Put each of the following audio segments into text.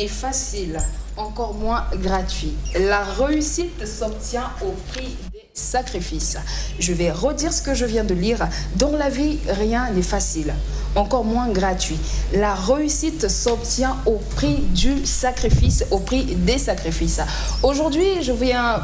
n'est facile, encore moins gratuit. La réussite s'obtient au prix des sacrifices. Je vais redire ce que je viens de lire. Dans la vie, rien n'est facile, encore moins gratuit. La réussite s'obtient au prix du sacrifice, au prix des sacrifices. Aujourd'hui, je viens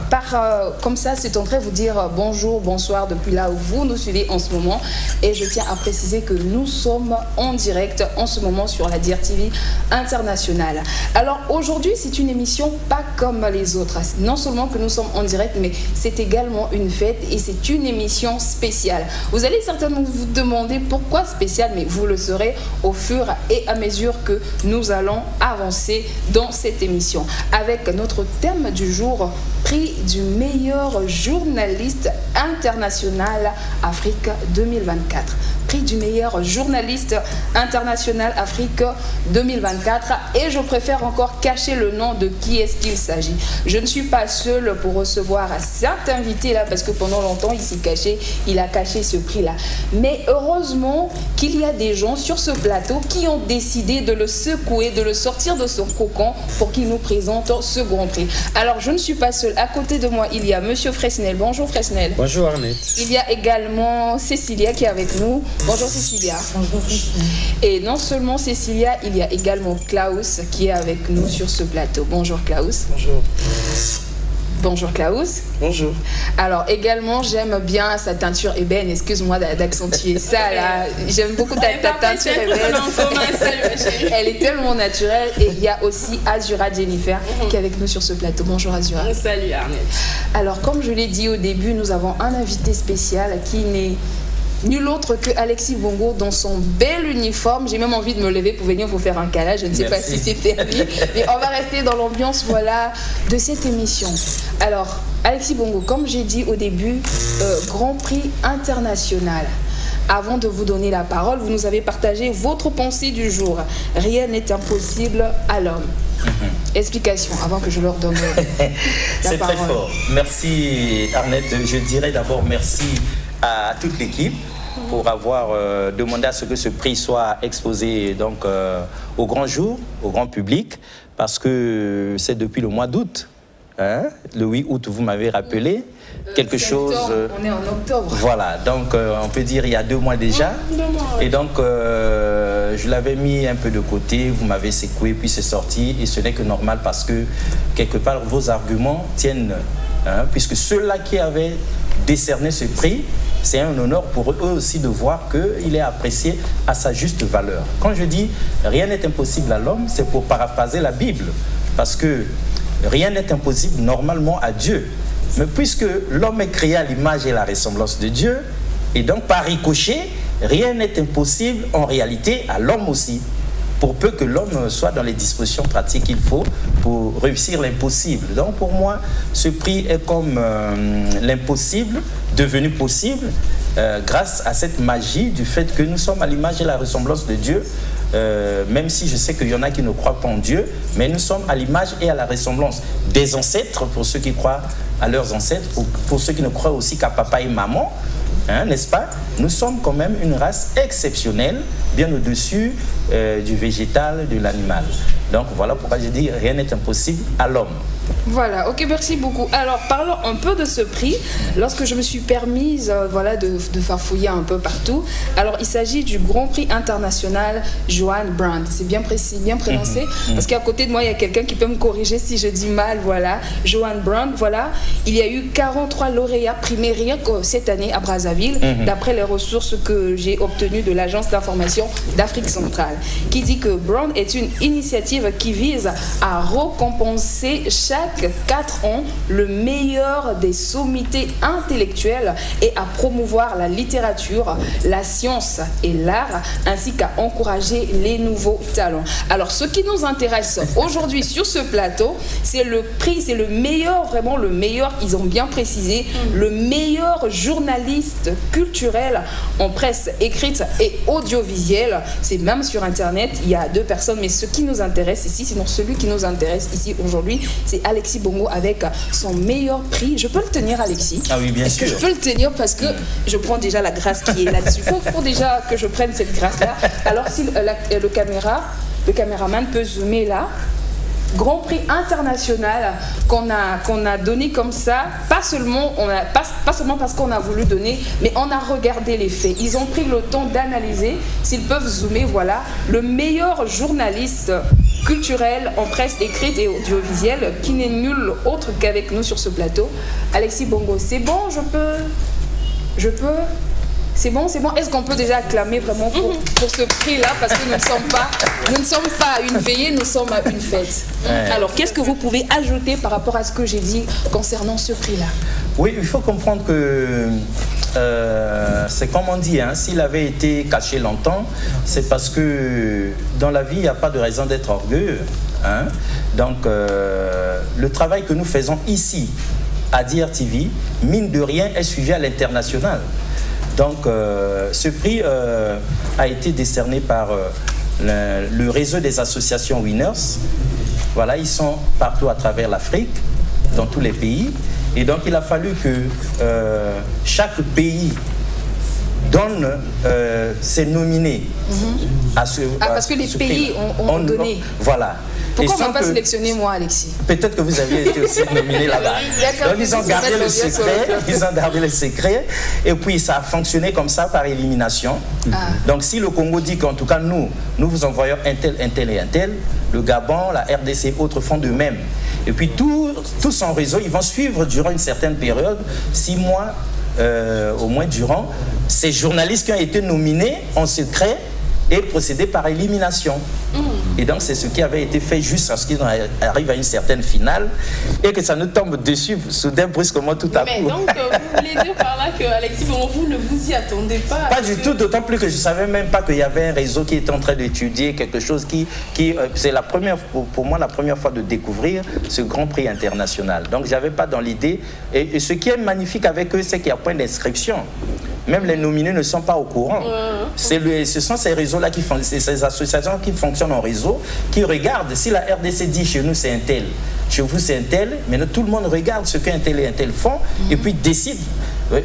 comme ça, c'est entré vous dire bonjour, bonsoir depuis là où vous nous suivez en ce moment. Et je tiens à préciser que nous sommes en direct en ce moment sur la DRTV internationale. Alors aujourd'hui, c'est une émission pas comme les autres. Non seulement que nous sommes en direct, mais c'est également une fête et c'est une émission spéciale. Vous allez certainement vous demander pourquoi spéciale, mais vous le saurez au fur et à mesure que nous allons avancer dans cette émission. Avec notre thème du jour, prix du meilleur journaliste international Afrique 2024. Prix du meilleur journaliste international Afrique 2024. Et je préfère encore cacher le nom de qui est-ce qu'il s'agit. Je ne suis pas seule pour recevoir cet invité-là parce que pendant longtemps, il s'est caché, il a caché ce prix-là. Mais heureusement qu'il y a des gens sur ce plateau qui ont décidé de le secouer, de le sortir de son cocon pour qu'il nous présente ce grand prix. Alors, je ne suis pas seule. À côté de moi, il y a Monsieur Fresnel. Bonjour Fresnel. Bonjour Arnette. Il y a également Cécilia qui est avec nous. Bonjour Cécilia. Bonjour Fresnel. Et non seulement Cécilia, il y a également Klaus qui est avec nous sur ce plateau. Bonjour Klaus. Bonjour. Bonjour Klaus. Bonjour. Alors également, j'aime bien sa teinture ébène. Excuse-moi d'accentuer ça là. J'aime beaucoup ta teinture ébène. Elle est tellement naturelle. Et il y a aussi Azura Jennifer qui est avec nous sur ce plateau. Bonjour Azura. Salut Arnette. Alors comme je l'ai dit au début, nous avons un invité spécial qui n'est nul autre que Alexis Bongo dans son bel uniforme. J'ai même envie de me lever pour venir vous faire un câlin. Je ne sais pas si c'est permis. Mais on va rester dans l'ambiance voilà, de cette émission. Alors, Alexis Bongo, comme j'ai dit au début, Grand Prix international. Avant de vous donner la parole, vous nous avez partagé votre pensée du jour. Rien n'est impossible à l'homme. Explication avant que je leur donne la parole. C'est très fort. Merci Arnette. Je dirais d'abord merci à toute l'équipe pour avoir demandé à ce que ce prix soit exposé donc, au grand jour, au grand public, parce que c'est depuis le mois d'août. Hein? Le 8 août, vous m'avez rappelé quelque chose. On est en octobre. Voilà, donc on peut dire il y a 2 mois déjà. 2 mois, ouais. Et donc je l'avais mis un peu de côté, vous m'avez secoué, puis c'est sorti. Et ce n'est que normal parce que quelque part vos arguments tiennent, hein, puisque ceux-là qui avaient décerné ce prix, c'est un honneur pour eux aussi de voir qu'il est apprécié à sa juste valeur. Quand je dis rien n'est impossible à l'homme, c'est pour paraphraser la Bible. Parce que rien n'est impossible normalement à Dieu. Mais puisque l'homme est créé à l'image et la ressemblance de Dieu, et donc par ricochet, rien n'est impossible en réalité à l'homme aussi. Pour peu que l'homme soit dans les dispositions pratiques qu'il faut pour réussir l'impossible. Donc pour moi, ce prix est comme l'impossible devenu possible grâce à cette magie du fait que nous sommes à l'image et la ressemblance de Dieu. Même si je sais qu'il y en a qui ne croient pas en Dieu, mais nous sommes à l'image et à la ressemblance des ancêtres, pour ceux qui croient à leurs ancêtres, pour ceux qui ne croient aussi qu'à papa et maman, hein, n'est-ce pas? Nous sommes quand même une race exceptionnelle, bien au-dessus du végétal, de l'animal. Donc voilà pourquoi je dis rien n'est impossible à l'homme. Voilà, ok, merci beaucoup. Alors, parlons un peu de ce prix. Lorsque je me suis permise voilà, de farfouiller un peu partout, alors il s'agit du Grand Prix international Johan Brand. C'est bien précis, bien prononcé, parce qu'à côté de moi, il y a quelqu'un qui peut me corriger si je dis mal. Voilà, Johan Brand, voilà. Il y a eu 43 lauréats primés rien que cette année à Brazzaville, d'après les ressources que j'ai obtenues de l'Agence d'information d'Afrique centrale, qui dit que Brand est une initiative qui vise à récompenser chaque 4 ans le meilleur des sommités intellectuelles et à promouvoir la littérature, la science et l'art, ainsi qu'à encourager les nouveaux talents. Alors, ce qui nous intéresse aujourd'hui sur ce plateau, c'est le prix, c'est le meilleur, vraiment le meilleur, ils ont bien précisé, le meilleur journaliste culturel en presse écrite et audiovisuelle. C'est même sur Internet, il y a 2 personnes, mais ce qui nous intéresse ici, sinon celui qui nous intéresse ici aujourd'hui, c'est Alexis Bongo avec son meilleur prix. Je peux le tenir, Alexis? Ah oui, bien sûr. Je peux le tenir parce que je prends déjà la grâce qui est là-dessus. Il faut déjà que je prenne cette grâce-là. Alors, si le caméraman peut zoomer là. Grand Prix international qu'on a donné comme ça, pas seulement parce qu'on a voulu donner, mais on a regardé les faits. Ils ont pris le temps d'analyser, s'ils peuvent zoomer, voilà, le meilleur journaliste culturel en presse écrite et audiovisuelle, qui n'est nul autre qu'avec nous sur ce plateau, Alexis Bongo. C'est bon, je peux c'est bon. Est-ce qu'on peut déjà acclamer vraiment pour ce prix-là? Parce que nous ne sommes pas à une veillée, nous sommes à une fête. Alors, qu'est-ce que vous pouvez ajouter par rapport à ce que j'ai dit concernant ce prix-là? Oui, il faut comprendre que c'est comme on dit, hein, s'il avait été caché longtemps, c'est parce que dans la vie, il n'y a pas de raison d'être orgueilleux. Hein. Donc, le travail que nous faisons ici, à DRTV, mine de rien, est suivi à l'international. Donc, ce prix a été décerné par le réseau des associations Winners. Voilà, ils sont partout à travers l'Afrique, dans tous les pays. Et donc, il a fallu que chaque pays donne ses nominés à ce prix. Parce que les pays ont donné. Voilà. Pourquoi on ne m'a pas sélectionné, moi, Alexis? Peut-être que vous aviez été aussi nominé là-bas. Donc, ils ont gardé le secret. Ils ont gardé le secret. Et puis, ça a fonctionné comme ça par élimination. Donc, si le Congo dit qu'en tout cas, nous vous envoyons un tel et un tel, le Gabon, la RDC et autres font de même. Et puis, tout son réseau, ils vont suivre durant une certaine période, 6 mois au moins durant, ces journalistes qui ont été nominés en secret et procéder par élimination. Et donc c'est ce qui avait été fait juste à ce qu'ils arrivent à une certaine finale et que ça nous tombe dessus soudain brusquement tout à coup. Mais donc vous voulez dire par là que Alexis, vous ne vous y attendez pas? Pas du tout, d'autant plus que je ne savais même pas qu'il y avait un réseau qui était en train d'étudier quelque chose qui c'est la première, pour moi la première fois de découvrir ce Grand Prix international. Donc je n'avais pas dans l'idée. Et ce qui est magnifique avec eux, c'est qu'il n'y a point d'inscription. Même les nominés ne sont pas au courant. Ce sont ces réseaux-là, ces associations qui fonctionnent en réseau, qui regardent. Si la RDC dit chez nous c'est un tel, chez vous c'est un tel, maintenant tout le monde regarde ce qu'un tel et un tel font et puis décide.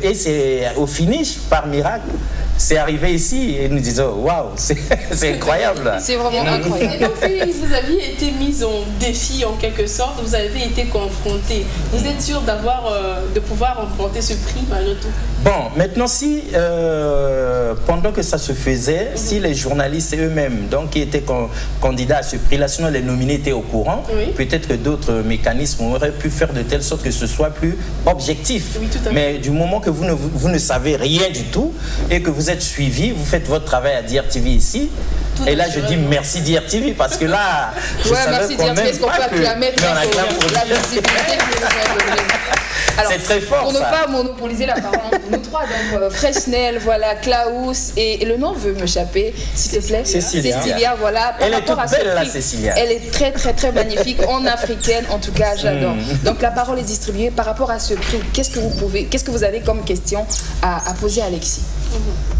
Et c'est au finish, par miracle, c'est arrivé ici et nous disons waouh, c'est incroyable. C'est vraiment incroyable. Et donc, si vous aviez été mis en défi en quelque sorte, vous avez été confronté, vous êtes sûr de pouvoir remporter ce prix malgré tout? Bon, maintenant si pendant que ça se faisait, si les journalistes eux-mêmes donc qui étaient candidats à ce prix-là, sinon les nominés étaient au courant, peut-être que d'autres mécanismes auraient pu faire de telle sorte que ce soit plus objectif. Oui, tout à fait. Mais du moment que vous ne savez rien du tout et que vous êtes suivi, vous faites votre travail à DRTV ici. Tout et là, je dis merci DRTV parce que là, je savais quand même pas que la visibilité. C'est très fort. Pour ne pas monopoliser la parole entre nous trois, donc Fresnel, voilà, Klaus et le nom veut m'échapper, s'il te plaît. Cécilia, voilà. Elle est toute belle là, Cécilia. Elle est très très très magnifique, en africaine, en tout cas, j'adore. Donc la parole est distribuée par rapport à ce prix. Qu'est-ce que vous avez comme question à poser à Alexis?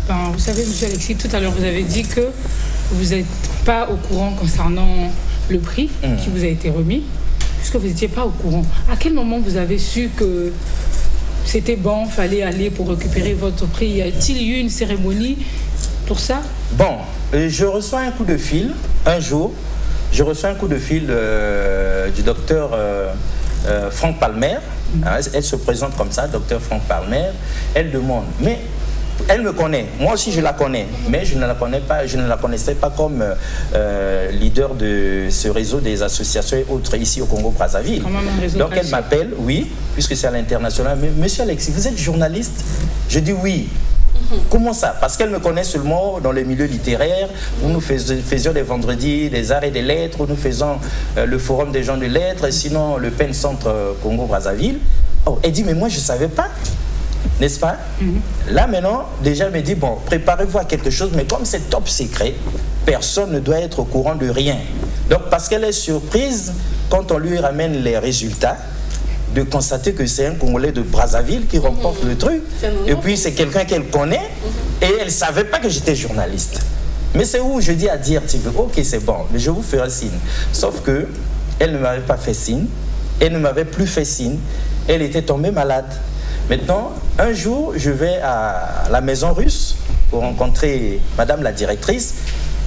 Vous savez, monsieur Alexis, tout à l'heure vous avez dit que vous n'êtes pas au courant concernant le prix qui vous a été remis, puisque vous n'étiez pas au courant. À quel moment vous avez su que c'était bon, fallait aller pour récupérer votre prix? Y a-t-il eu une cérémonie pour ça? Bon, je reçois un coup de fil, un jour, je reçois un coup de fil du docteur Franck Palmer. Elle se présente comme ça, docteur Franck Palmer. Elle demande, mais elle me connaît, moi aussi je la connais, mais je ne la connais pas, je ne la connaissais pas comme leader de ce réseau des associations et autres ici au Congo-Brazzaville. Donc elle m'appelle, oui, puisque c'est à l'international. Mais monsieur Alexis, vous êtes journaliste? Je dis oui. Comment ça? Parce qu'elle me connaît seulement dans les milieux littéraires, où nous faisions les vendredis des arts et des lettres, où nous faisons le forum des gens de lettres, et sinon le PEN Centre Congo-Brazzaville. Oh, elle dit, mais moi je ne savais pas. N'est-ce pas? Là maintenant, déjà elle me dit, bon, préparez-vous à quelque chose, mais comme c'est top secret, personne ne doit être au courant de rien. Donc parce qu'elle est surprise quand on lui ramène les résultats, de constater que c'est un Congolais de Brazzaville qui remporte le truc, et puis c'est quelqu'un qu'elle connaît, et elle ne savait pas que j'étais journaliste. Mais c'est où je dis à DRTV, ok c'est bon, mais je vous ferai signe. Sauf que elle ne m'avait pas fait signe, elle ne m'avait plus fait signe, elle était tombée malade. Maintenant, un jour, je vais à la maison russe pour rencontrer madame la directrice.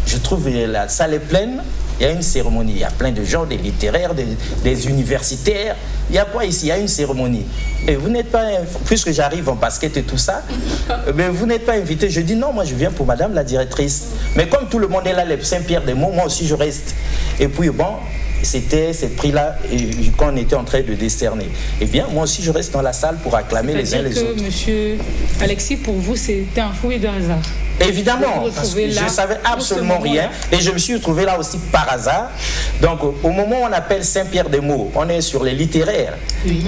je trouve la salle est pleine. Il y a une cérémonie, il y a plein de gens, des littéraires, des universitaires. Il y a quoi ici? Il y a une cérémonie. Et vous n'êtes pas, puisque j'arrive en basket et tout ça, mais vous n'êtes pas invité. Je dis non, moi je viens pour madame la directrice. Mais comme tout le monde est là, les Saint-Pierre-des-Monts, moi aussi je reste. Et puis bon, c'était ces prix-là qu'on était en train de décerner. Eh bien, moi aussi je reste dans la salle pour acclamer les uns les autres. Monsieur Alexis, pour vous, c'était un fruit de hasard? Évidemment, parce que je ne savais absolument rien et je me suis retrouvé là aussi par hasard. Donc au moment où on appelle Saint-Pierre-des-Monts, on est sur les littéraires,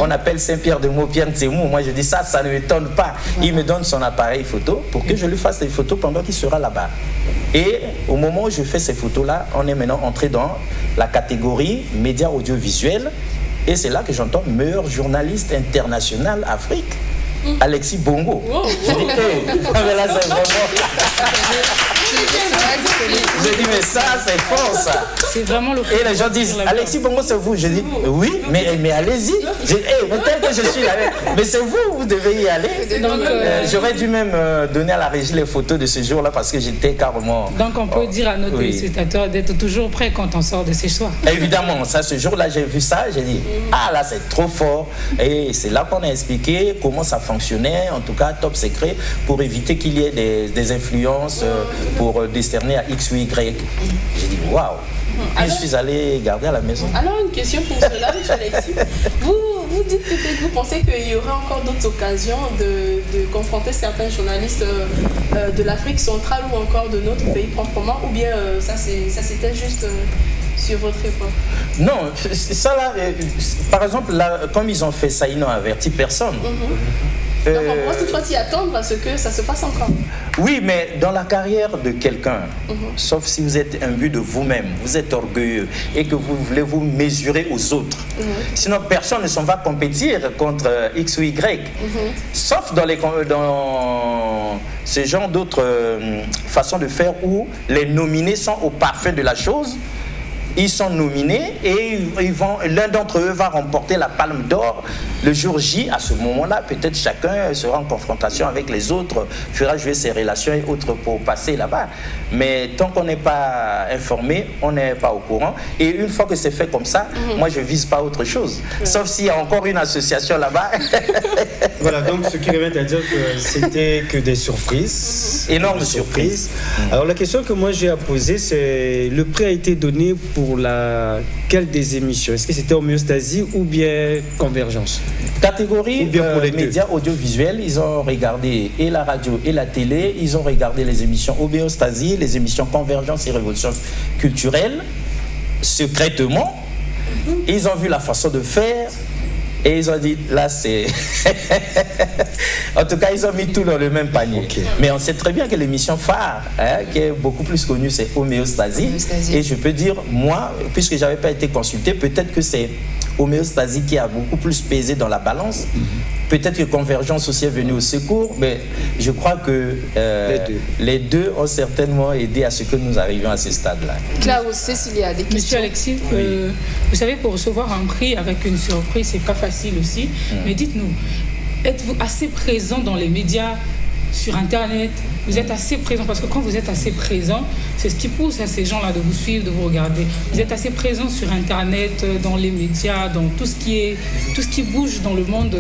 on appelle Saint-Pierre-des-Monts Pierre Ntsemou. Moi je dis ça ne m'étonne pas. Il me donne son appareil photo pour que je lui fasse des photos pendant qu'il sera là-bas. Et au moment où je fais ces photos-là, on est maintenant entré dans la catégorie médias audiovisuels et c'est là que j'entends meilleur journaliste international Afrique. Alexis Bongo. Je dis, mais là c'est vraiment. Je dis, mais ça c'est fort ça. C'est vraiment le. Et les gens disent, Alexis Bongo c'est vous. Je dis, oui, mais allez-y. Mais tel que je suis là, mais c'est vous devez y aller. J'aurais dû même donner à la régie les photos de ce jour-là parce que j'étais carrément. Donc on peut dire à nos téléspectateurs d'être toujours prêts quand on sort de ces soirs. Évidemment, ça ce jour-là j'ai vu ça, j'ai dit, ah là c'est trop fort. Et c'est là qu'on a expliqué comment ça fonctionnait, en tout cas top secret, pour éviter qu'il y ait des influences pour décerner à X ou Y. J'ai dit waouh. Je suis allé garder à la maison. Alors une question pour cela, M. Alexis. Vous dites peut-être, vous pensez qu'il y aurait encore d'autres occasions de confronter certains journalistes de l'Afrique centrale ou encore de notre pays proprement, ou bien ça c'était juste sur votre époque? Non, ça là, par exemple, là, comme ils ont fait ça, ils n'ont averti personne. Donc on pourra toutefois s'y attendre parce que ça se passe encore. Oui, mais dans la carrière de quelqu'un, sauf si vous êtes imbu de vous-même, vous êtes orgueilleux et que vous voulez vous mesurer aux autres. Sinon, personne ne s'en va compétir contre X ou Y. Sauf dans ce genre d'autres façons de faire où les nominés sont au parfum de la chose. Ils sont nominés et l'un d'entre eux va remporter la palme d'or le jour J. À ce moment-là, peut-être chacun sera en confrontation avec les autres, fera jouer ses relations et autres pour passer là-bas. Mais tant qu'on n'est pas informé, on n'est pas au courant. Et une fois que c'est fait comme ça, moi je ne vise pas autre chose. Sauf s'il y a encore une association là-bas. Voilà, donc ce qui revient à dire que c'était que des surprises. Énormes surprises. Alors la question que moi j'ai à poser, c'est le prix a été donné pour quelle des émissions? Est-ce que c'était homéostasie ou bien convergence? Catégorie médias audiovisuels, ils ont regardé et la radio et la télé, ils ont regardé les émissions homéostasie, les émissions convergence et révolution culturelle, secrètement. Ils ont vu la façon de faire. Et ils ont dit, là c'est... En tout cas, ils ont mis tout dans le même panier. Mais on sait très bien que l'émission phare, qui est beaucoup plus connue, c'est Homéostasie. Et je peux dire, moi, puisque je n'avais pas été consulté, peut-être que c'est Homéostasie qui a beaucoup plus pesé dans la balance. Peut-être que Convergence aussi est venue au secours, mais je crois que les deux ont certainement aidé à ce que nous arrivions à ce stade-là. Claude, Cécilie a des questions. Monsieur Alexis, vous savez, pour recevoir un prix avec une surprise, c'est pas facile aussi. Mais dites-nous, êtes-vous assez présent dans les médias, sur Internet? Vous êtes assez présent, parce que quand vous êtes assez présent, c'est ce qui pousse à ces gens-là de vous suivre, de vous regarder. Vous êtes assez présent sur Internet, dans les médias, dans tout ce qui bouge dans le monde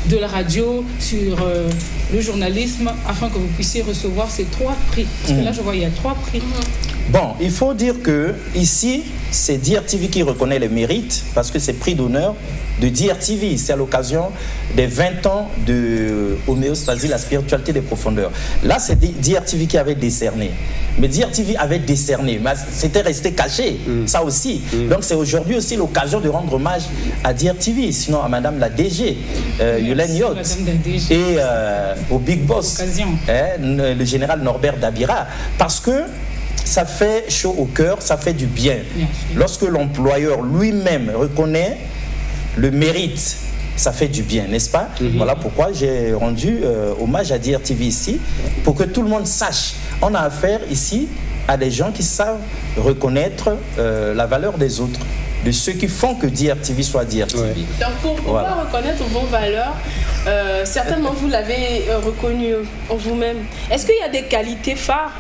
de la radio, sur le journalisme, afin que vous puissiez recevoir ces 3 prix. Parce que là, je vois, il y a 3 prix. Bon, il faut dire que ici, c'est DRTV qui reconnaît les mérites, parce que c'est prix d'honneur de DRTV. C'est à l'occasion des 20 ans de homéostasie, la spiritualité des profondeurs. Là, c'est DRTV qui avait décerné. Mais DRTV avait décerné, mais c'était resté caché, ça aussi. Donc c'est aujourd'hui aussi l'occasion de rendre hommage à DRTV, sinon à Madame la DG, Yolène Yot, et au Big Boss, le général Norbert Dabira, parce que ça fait chaud au cœur, ça fait du bien. Lorsque l'employeur lui-même reconnaît le mérite, ça fait du bien, n'est-ce pas? Voilà pourquoi j'ai rendu hommage à DRTV ici, pour que tout le monde sache. On a affaire ici à des gens qui savent reconnaître la valeur des autres. de ceux qui font que DRTV soit DRTV. Ouais. Donc pour pouvoir reconnaître vos valeurs, certainement vous l'avez reconnu en vous-même. Est-ce qu'il y a des qualités phares,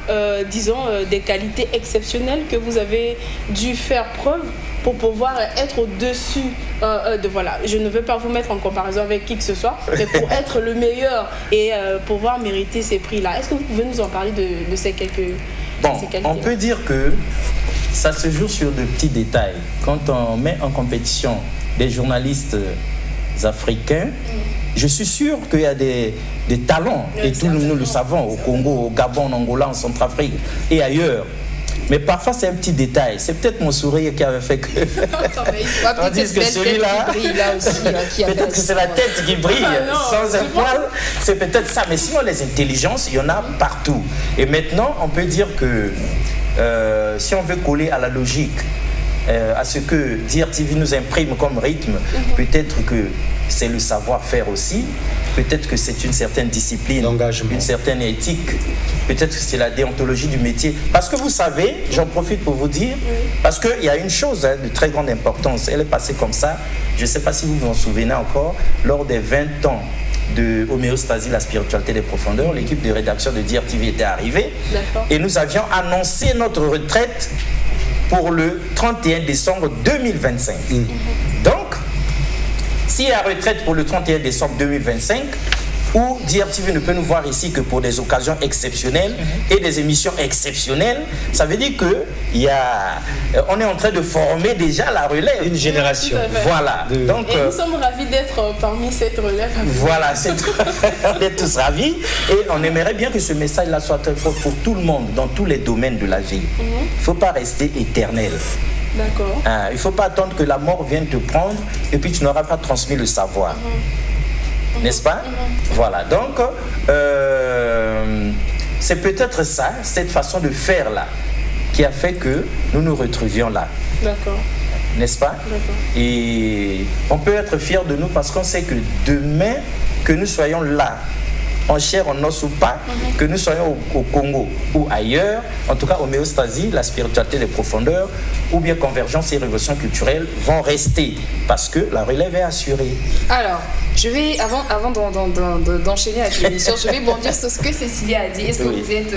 disons des qualités exceptionnelles que vous avez dû faire preuve pour pouvoir être au-dessus de voilà, je ne veux pas vous mettre en comparaison avec qui que ce soit, mais pour être le meilleur et pouvoir mériter ces prix-là. Est-ce que vous pouvez nous en parler de ces quelques qualités? On peut dire que ça se joue sur de petits détails. Quand on met en compétition des journalistes africains, je suis sûr qu'il y a des talents, et tous nous le savons, au Congo, au Gabon, en Angola, en Centrafrique et ailleurs. Mais parfois, c'est un petit détail. C'est peut-être mon sourire qui avait fait que... on dit que celui-là... Peut-être que c'est la tête qui brille sans un poil. C'est peut-être ça. Mais sinon, les intelligences, il y en a partout. Et maintenant, on peut dire que si on veut coller à la logique, à ce que DRTV nous imprime comme rythme, peut-être que c'est le savoir-faire aussi, peut-être que c'est une certaine discipline, une certaine éthique, peut-être que c'est la déontologie du métier. Parce que vous savez, j'en profite pour vous dire, parce qu'il y a une chose de très grande importance, elle est passée comme ça, je ne sais pas si vous vous en souvenez encore, lors des 20 ans de Homéostasie, la spiritualité des profondeurs, l'équipe de rédaction de DRTV était arrivée et nous avions annoncé notre retraite pour le 31 décembre 2025. Donc, s'il y a retraite pour le 31 décembre 2025, où DRTV ne peut nous voir ici que pour des occasions exceptionnelles et des émissions exceptionnelles, ça veut dire que on est en train de former déjà la relève. Une génération. Voilà. Donc, et nous sommes ravis d'être parmi cette relève. Voilà, on est tous ravis et on aimerait bien que ce message-là soit très fort pour tout le monde, dans tous les domaines de la vie. Il ne faut pas rester éternel. D'accord. Il ne faut pas attendre que la mort vienne te prendre et puis tu n'auras pas transmis le savoir. N'est-ce pas? Voilà, donc c'est peut-être ça, cette façon de faire là, qui a fait que nous nous retrouvions là. D'accord. N'est-ce pas? Et on peut être fier de nous parce qu'on sait que demain, que nous soyons là, en chair, en os ou pas, que nous soyons au Congo ou ailleurs, en tout cas homéostasie, la spiritualité des profondeurs, ou bien convergence et révolution culturelle vont rester parce que la relève est assurée. Alors, je vais, avant d'enchaîner avec l'émission, je vais bondir sur ce que Cécilia a dit. Est-ce que vous êtes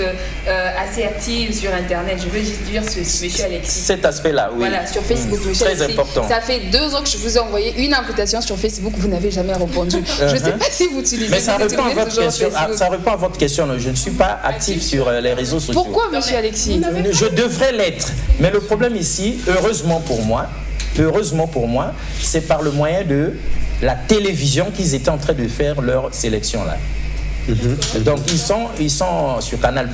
assez active sur Internet? Je veux juste dire sur monsieur Alexis. Cet aspect-là, oui. Voilà, sur Facebook, monsieur Très Alexis. important. Ça fait 2 ans que je vous ai envoyé une invitation sur Facebook, vous n'avez jamais répondu. Je ne sais pas si vous utilisez. Mais ça répond à votre question. Ça répond à votre question. Je ne suis pas actif sur les réseaux sociaux. Pourquoi, monsieur Alexis? Je devrais l'être. Mais le problème ici, heureusement pour moi, c'est par le moyen de la télévision qu'ils étaient en train de faire leur sélection là. Donc ils sont sur Canal+,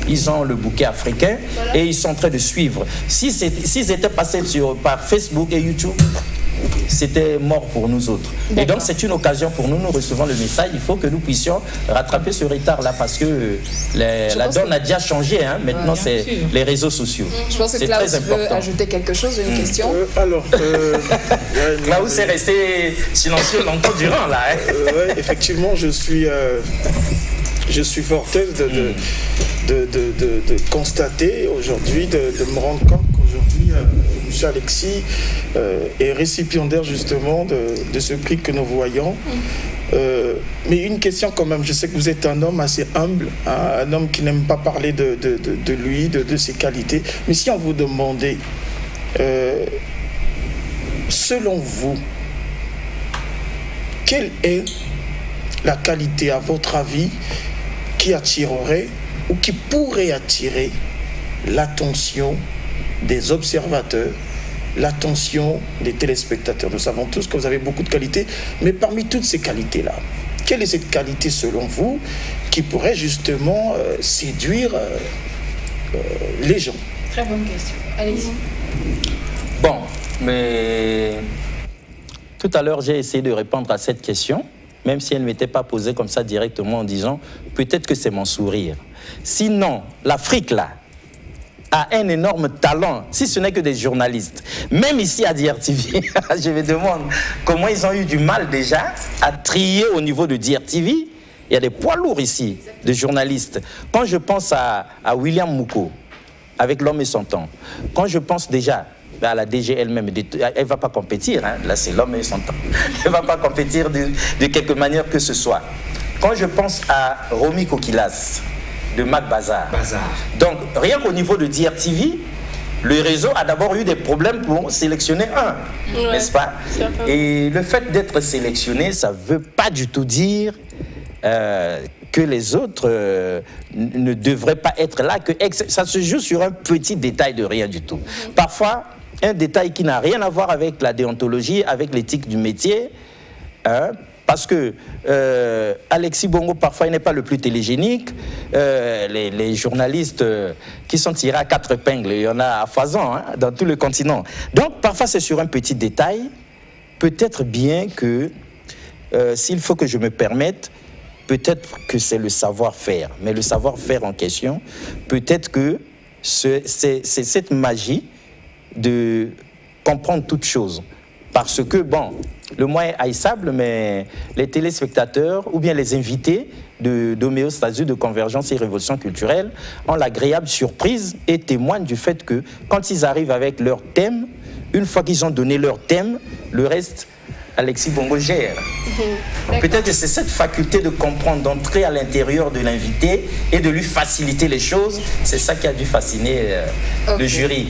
ils ont le bouquet africain et ils sont en train de suivre. S'ils étaient passés par Facebook et YouTube, c'était mort pour nous autres. Et donc c'est une occasion pour nous, nous recevons le message, il faut que nous puissions rattraper ce retard-là parce que la donne a déjà changé, hein. Maintenant c'est les réseaux sociaux. Je pense que Klaus veut ajouter quelque chose, une question. Alors, Klaus est resté silencieux longtemps durant là. Hein. Ouais, effectivement, je suis fort aise de constater aujourd'hui, de me rendre compte qu'aujourd'hui, M. Alexis est récipiendaire justement de ce prix que nous voyons. Mais une question quand même, je sais que vous êtes un homme assez humble, hein, un homme qui n'aime pas parler de lui, de ses qualités. Mais si on vous demandait, selon vous, quelle est la qualité, à votre avis, qui attirerait ou qui pourrait attirer l'attention des observateurs, l'attention des téléspectateurs? Nous savons tous que vous avez beaucoup de qualités, mais parmi toutes ces qualités-là, quelle est cette qualité selon vous qui pourrait justement séduire les gens? Très bonne question. Allez-y. Bon, mais tout à l'heure j'ai essayé de répondre à cette question, même si elle ne m'était pas posée comme ça directement en disant peut-être que c'est mon sourire. Sinon, l'Afrique là a un énorme talent, si ce n'est que des journalistes. Même ici à DRTV, je me demande comment ils ont eu du mal déjà à trier au niveau de DRTV. Il y a des poids lourds ici, de journalistes. Quand je pense à William Mouko, avec L'Homme et son temps, quand je pense déjà à la DG elle-même, elle ne va pas compétir, hein. Là c'est l'homme et son temps. Elle ne va pas compétir de quelque manière que ce soit. Quand je pense à Romy Kokilas, de Mac Bazar. Donc, rien qu'au niveau de DRTV, le réseau a d'abord eu des problèmes pour sélectionner un, n'est-ce pas? Et le fait d'être sélectionné, ça ne veut pas du tout dire que les autres ne devraient pas être là, que ça se joue sur un petit détail de rien du tout. Parfois, un détail qui n'a rien à voir avec la déontologie, avec l'éthique du métier, parce que Alexis Bongo, parfois, il n'est pas le plus télégénique. Les journalistes qui sont tirés à 4 épingles, il y en a à foison, hein, dans tout le continent. Donc, parfois, c'est sur un petit détail. Peut-être bien que, s'il faut que je me permette, peut-être que c'est le savoir-faire. Mais le savoir-faire en question, peut-être que c'est cette magie de comprendre toutes choses. Parce que, bon, le moyen est haïssable, mais les téléspectateurs ou bien les invités d'Homéostasie, de Convergence et Révolution culturelle ont l'agréable surprise et témoignent du fait que quand ils arrivent avec leur thème, une fois qu'ils ont donné leur thème, le reste, Alexis Bongo gère. Peut-être que c'est cette faculté de comprendre, d'entrer à l'intérieur de l'invité et de lui faciliter les choses, c'est ça qui a dû fasciner le jury.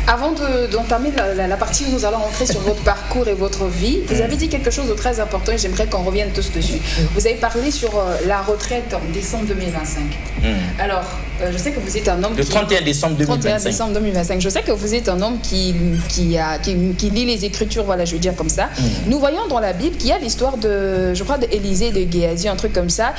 Avant d'entamer la partie où nous allons entrer sur votre parcours et votre vie, vous avez dit quelque chose de très important et j'aimerais qu'on revienne tous dessus. Vous avez parlé sur la retraite en décembre 2025. Alors, je sais que vous êtes un homme Le 31 décembre 2025. 31 décembre 2025. Je sais que vous êtes un homme qui lit les Écritures, voilà, je veux dire comme ça. Nous voyons dans la Bible qu'il y a l'histoire de, je crois, d'Élisée de Géasi, un truc comme ça.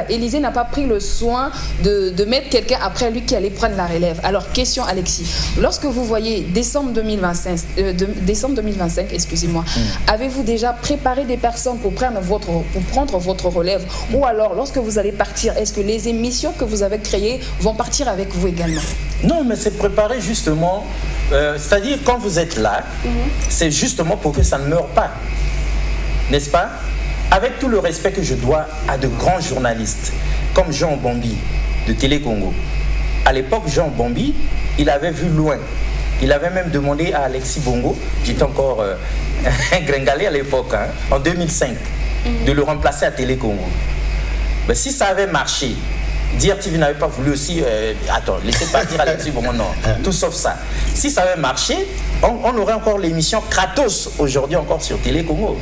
Élisée n'a pas pris le soin de mettre quelqu'un après lui qui allait prendre la relève. Alors, question Alexis, lorsque vous voyez décembre 2025, excusez-moi, avez-vous déjà préparé des personnes pour prendre votre relève? Ou alors, lorsque vous allez partir, est-ce que les émissions que vous avez créées vont partir avec vous également? Non, mais c'est préparé justement, c'est-à-dire quand vous êtes là, c'est justement pour que ça ne meure pas, n'est-ce pas? Avec tout le respect que je dois à de grands journalistes, comme Jean Bombi de Télé Congo. À l'époque, Jean Bombi, il avait vu loin. Il avait même demandé à Alexis Bongo, j'étais encore un gringalé à l'époque, hein, en 2005, de le remplacer à Télé Congo. Mais si ça avait marché, DRTV n'avait pas voulu aussi... attends, laissez pas dire Alexis Bongo, non, tout sauf ça. Si ça avait marché, on aurait encore l'émission Kratos aujourd'hui encore sur Télé Congo.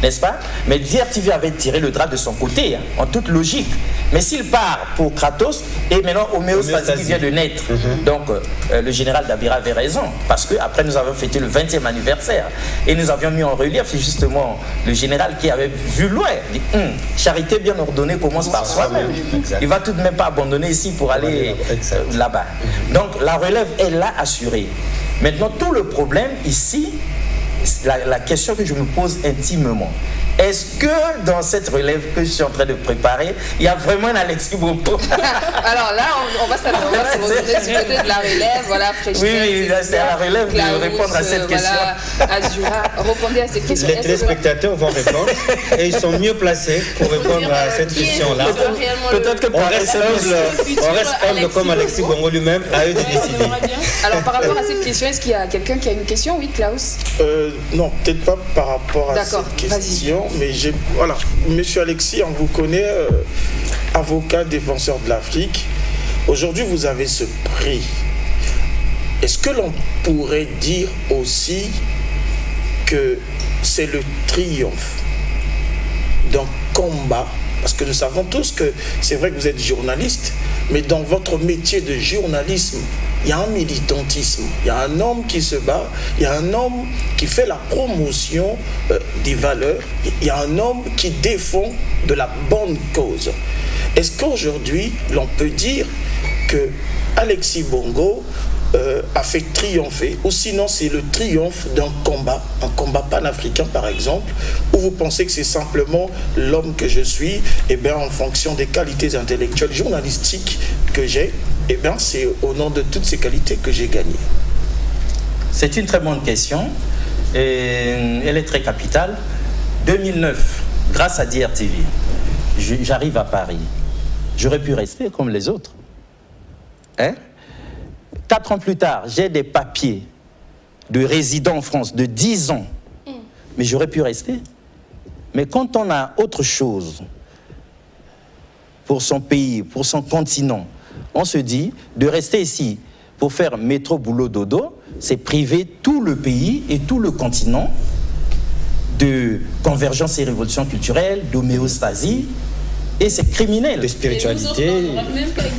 N'est-ce pas? Mais DRTV avait tiré le drap de son côté, hein, en toute logique. Mais s'il part pour Kratos, et maintenant Homéostasie qui vient de naître, donc le général Dabira avait raison, parce qu'après nous avons fêté le 20e anniversaire, et nous avions mis en relief justement le général qui avait vu loin, dit, charité bien ordonnée commence par soi-même. Il ne va tout de même pas abandonner ici pour aller là-bas. Donc la relève est là assurée. Maintenant, tout le problème ici, la question que je me pose intimement, est-ce que dans cette relève que je suis en train de préparer, il y a vraiment un Alexis Bongo? Alors là, on va se retrouver du côté de la relève, voilà, Fréchette. Oui, c'est à la relève de répondre à cette question. Azura, répondez à cette question. Les téléspectateurs vont répondre et ils sont mieux placés pour répondre à cette question-là. Peut-être que on reste humble comme Alexis Bongo lui-même, à eux de décider. Alors par rapport à cette question, est-ce qu'il y a quelqu'un qui a une question? Oui, Klaus? Non, peut-être pas par rapport à cette question. Mais voilà, Monsieur Alexis, on vous connaît, avocat défenseur de l'Afrique. Aujourd'hui, vous avez ce prix. Est-ce que l'on pourrait dire aussi que c'est le triomphe d'un combat? Parce que nous savons tous que c'est vrai que vous êtes journaliste, mais dans votre métier de journalisme, il y a un militantisme, il y a un homme qui se bat, il y a un homme qui fait la promotion des valeurs, il y a un homme qui défend de la bonne cause. Est-ce qu'aujourd'hui, l'on peut dire que Alexis Bongo a fait triompher, ou sinon c'est le triomphe d'un combat, un combat panafricain par exemple, où vous pensez que c'est simplement l'homme que je suis, et bien en fonction des qualités intellectuelles, journalistiques que j'ai, et bien c'est au nom de toutes ces qualités que j'ai gagné? C'est une très bonne question, et elle est très capitale. 2009, grâce à DRTV, j'arrive à Paris. J'aurais pu rester comme les autres. Hein? 4 ans plus tard, j'ai des papiers de résident en France de 10 ans, mais j'aurais pu rester. Mais quand on a autre chose pour son pays, pour son continent, on se dit de rester ici pour faire métro, boulot, dodo, c'est priver tout le pays et tout le continent de convergence et révolution culturelle, d'homéostasie, et c'est criminel. De spiritualité.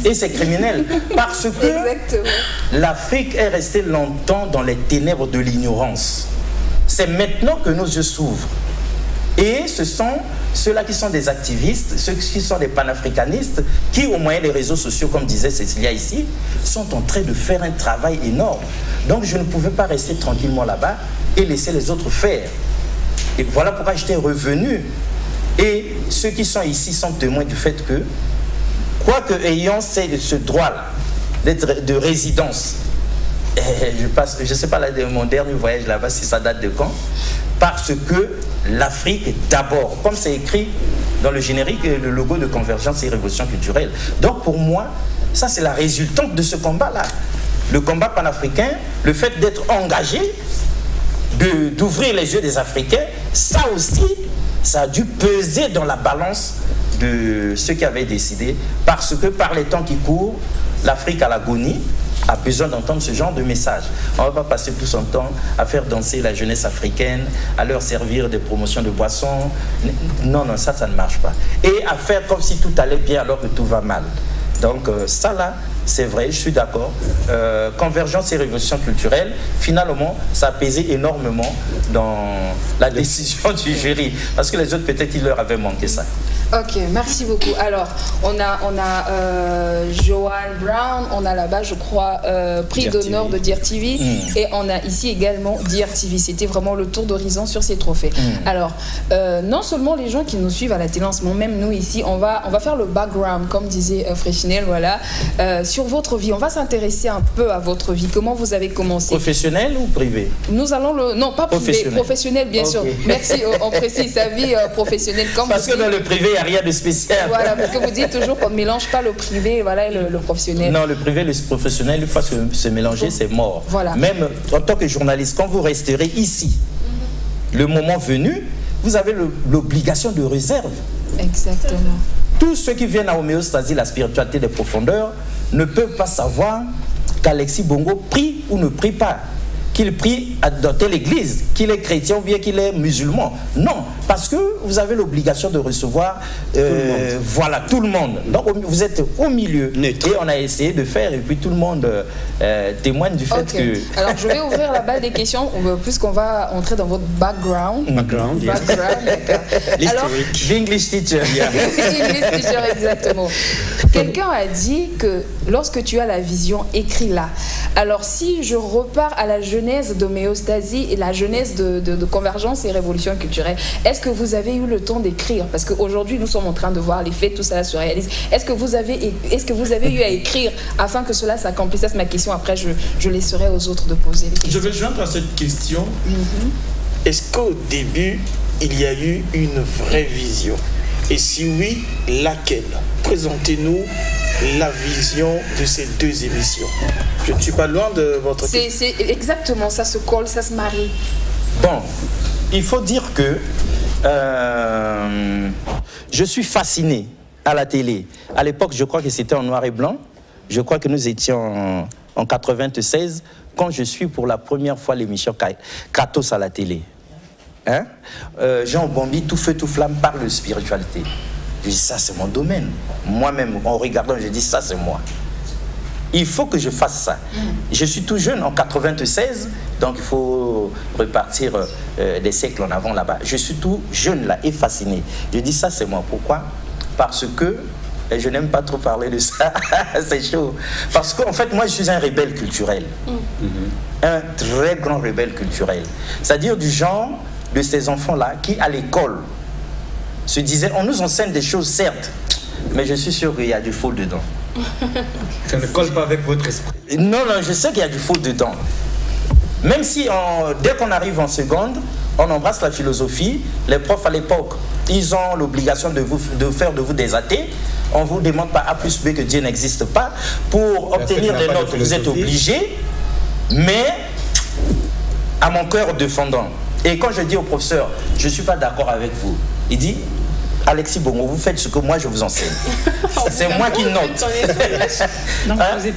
Et c'est criminel parce que l'Afrique est restée longtemps dans les ténèbres de l'ignorance. C'est maintenant que nos yeux s'ouvrent. Et ce sont ceux-là qui sont des activistes, ceux qui sont des panafricanistes, qui au moyen des réseaux sociaux, comme disait Cécilia ici, sont en train de faire un travail énorme. Donc je ne pouvais pas rester tranquillement là-bas et laisser les autres faire. Et voilà pourquoi j'étais revenu. Et ceux qui sont ici sont témoins du fait que, quoique ayant ce droit-là d'être de résidence, je ne sais pas là, de mon dernier voyage là-bas, si ça date de quand, parce que l'Afrique d'abord, comme c'est écrit dans le générique, le logo de Convergence et Révolution culturelle. Donc pour moi, ça c'est la résultante de ce combat-là. Le combat panafricain, le fait d'être engagé, d'ouvrir les yeux des Africains, ça aussi, ça a dû peser dans la balance de ceux qui avaient décidé, parce que par les temps qui courent, l'Afrique à l'agonie a besoin d'entendre ce genre de message. On ne va pas passer tout son temps à faire danser la jeunesse africaine, à leur servir des promotions de boissons. Non, non, ça ne marche pas. Et à faire comme si tout allait bien alors que tout va mal. Donc ça là, c'est vrai, je suis d'accord. Convergence et révolution culturelle, finalement, ça a pesé énormément dans la décision du jury. Parce que les autres, peut-être, ils leur avaient manqué ça. Ok, merci beaucoup. Alors, on a Joanne Brown, on a là-bas, je crois, prix d'honneur de Dear TV, et on a ici également Dear TV. C'était vraiment le tour d'horizon sur ces trophées. Alors, non seulement les gens qui nous suivent à la télé en ce moment, même nous ici, on va faire le background, comme disait Fréchinel, voilà, sur votre vie. On va s'intéresser un peu à votre vie. Comment vous avez commencé? Professionnel ou privé? Nous allons le... Non, pas privé, professionnel, bien sûr. Merci, on précise sa vie professionnelle. Comme parce que dans le privé, il n'y a rien de spécial. Voilà, parce que vous dites toujours qu'on ne mélange pas le privé, voilà, et le professionnel. Non, le privé et le professionnel, une fois se mélanger, c'est mort. Voilà. Même en tant que journaliste, quand vous resterez ici, le moment venu, vous avez l'obligation de réserve. Exactement. Tous ceux qui viennent à homéostasie, la spiritualité des profondeurs, ne peuvent pas savoir qu'Alexis Bongo prie ou ne prie pas, qu'il prie dans telle église, qu'il est chrétien ou bien qu'il est musulman. Non, parce que vous avez l'obligation de recevoir voilà, tout le monde. Donc vous êtes au milieu. Neutre. Et on a essayé de faire, et puis tout le monde témoigne du fait que... Alors je vais ouvrir la balle des questions, puisqu'on va entrer dans votre background. Background, l'historique. English teacher. Yeah. English teacher, exactement. Quelqu'un a dit que lorsque tu as la vision, écris-la. Alors si je repars à la genèse d'homéostasie et la genèse de convergence et révolution culturelle, est-ce que vous avez eu le temps d'écrire? Parce qu'aujourd'hui, nous sommes en train de voir les faits, tout ça se réalise. Est-ce que vous avez eu à écrire afin que cela s'accomplisse? Ça, c'est ma question. Après, je laisserai aux autres de poser les questions. Je vais joindre à cette question. Est-ce qu'au début, il y a eu une vraie vision? Et si oui, laquelle? Présentez-nous la vision de ces deux émissions. Je ne suis pas loin de votre question. C'est exactement, ça se colle, ça se marie. Bon, il faut dire que je suis fasciné à la télé. À l'époque, je crois que c'était en noir et blanc. Je crois que nous étions en 96 quand je suis pour la première fois l'émission Kratos à la télé. Hein? Jean Bambi, tout feu, tout flamme, parle de spiritualité. Je dis, ça c'est mon domaine. Moi-même, en regardant, je dis, ça c'est moi. Il faut que je fasse ça. Je suis tout jeune, en 96, donc il faut repartir des siècles en avant là-bas. Je suis tout jeune là et fasciné. Je dis, ça c'est moi. Pourquoi? Parce que, et je n'aime pas trop parler de ça, c'est chaud. Parce qu'en fait, moi je suis un rebelle culturel. Un très grand rebelle culturel. C'est-à-dire du genre de ces enfants-là qui, à l'école, se disaient, on nous enseigne des choses, certes, mais je suis sûr qu'il y a du faux dedans. Ça ne colle pas avec votre esprit. Non, non, je sais qu'il y a du faux dedans. Même si, dès qu'on arrive en seconde, on embrasse la philosophie, les profs à l'époque, ils ont l'obligation de faire de vous des athées. On ne vous demande pas A plus B que Dieu n'existe pas. Pour obtenir des notes, vous êtes obligé. Mais à mon cœur défendant. Et quand je dis au professeur, je ne suis pas d'accord avec vous, il dit, Alexis Bongo, vous faites ce que moi je vous enseigne. C'est moi qui note.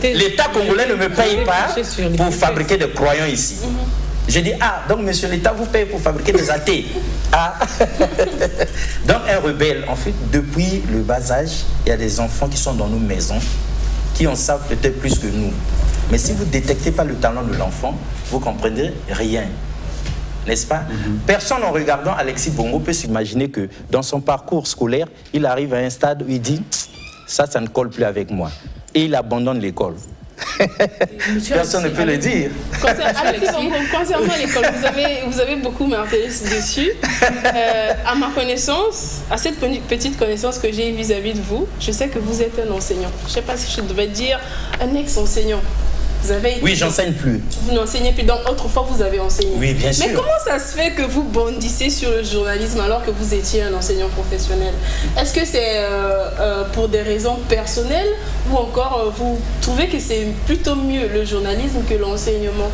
L'État congolais ne me paye pas pour fabriquer des croyants ici. Je dis, ah, donc monsieur l'État vous paye pour fabriquer des athées. Ah. Donc un rebelle, en fait, depuis le bas âge, il y a des enfants qui sont dans nos maisons, qui en savent peut-être plus que nous. Mais si vous ne détectez pas le talent de l'enfant, vous ne comprendrez rien. N'est-ce pas? Personne en regardant Alexis Bongo peut s'imaginer que dans son parcours scolaire, il arrive à un stade où il dit « ça ne colle plus avec moi ». Et il abandonne l'école. Personne ne peut le dire. Concernant l'école, vous avez beaucoup martelé dessus. À ma connaissance, à cette petite connaissance que j'ai vis-à-vis de vous, je sais que vous êtes un enseignant. Je ne sais pas si je devais dire un ex-enseignant. Oui, j'enseigne plus. Vous n'enseignez plus, donc autrefois vous avez enseigné. Oui, bien sûr. Mais comment ça se fait que vous bondissez sur le journalisme alors que vous étiez un enseignant professionnel? Est-ce que c'est pour des raisons personnelles ou encore vous trouvez que c'est plutôt mieux le journalisme que l'enseignement?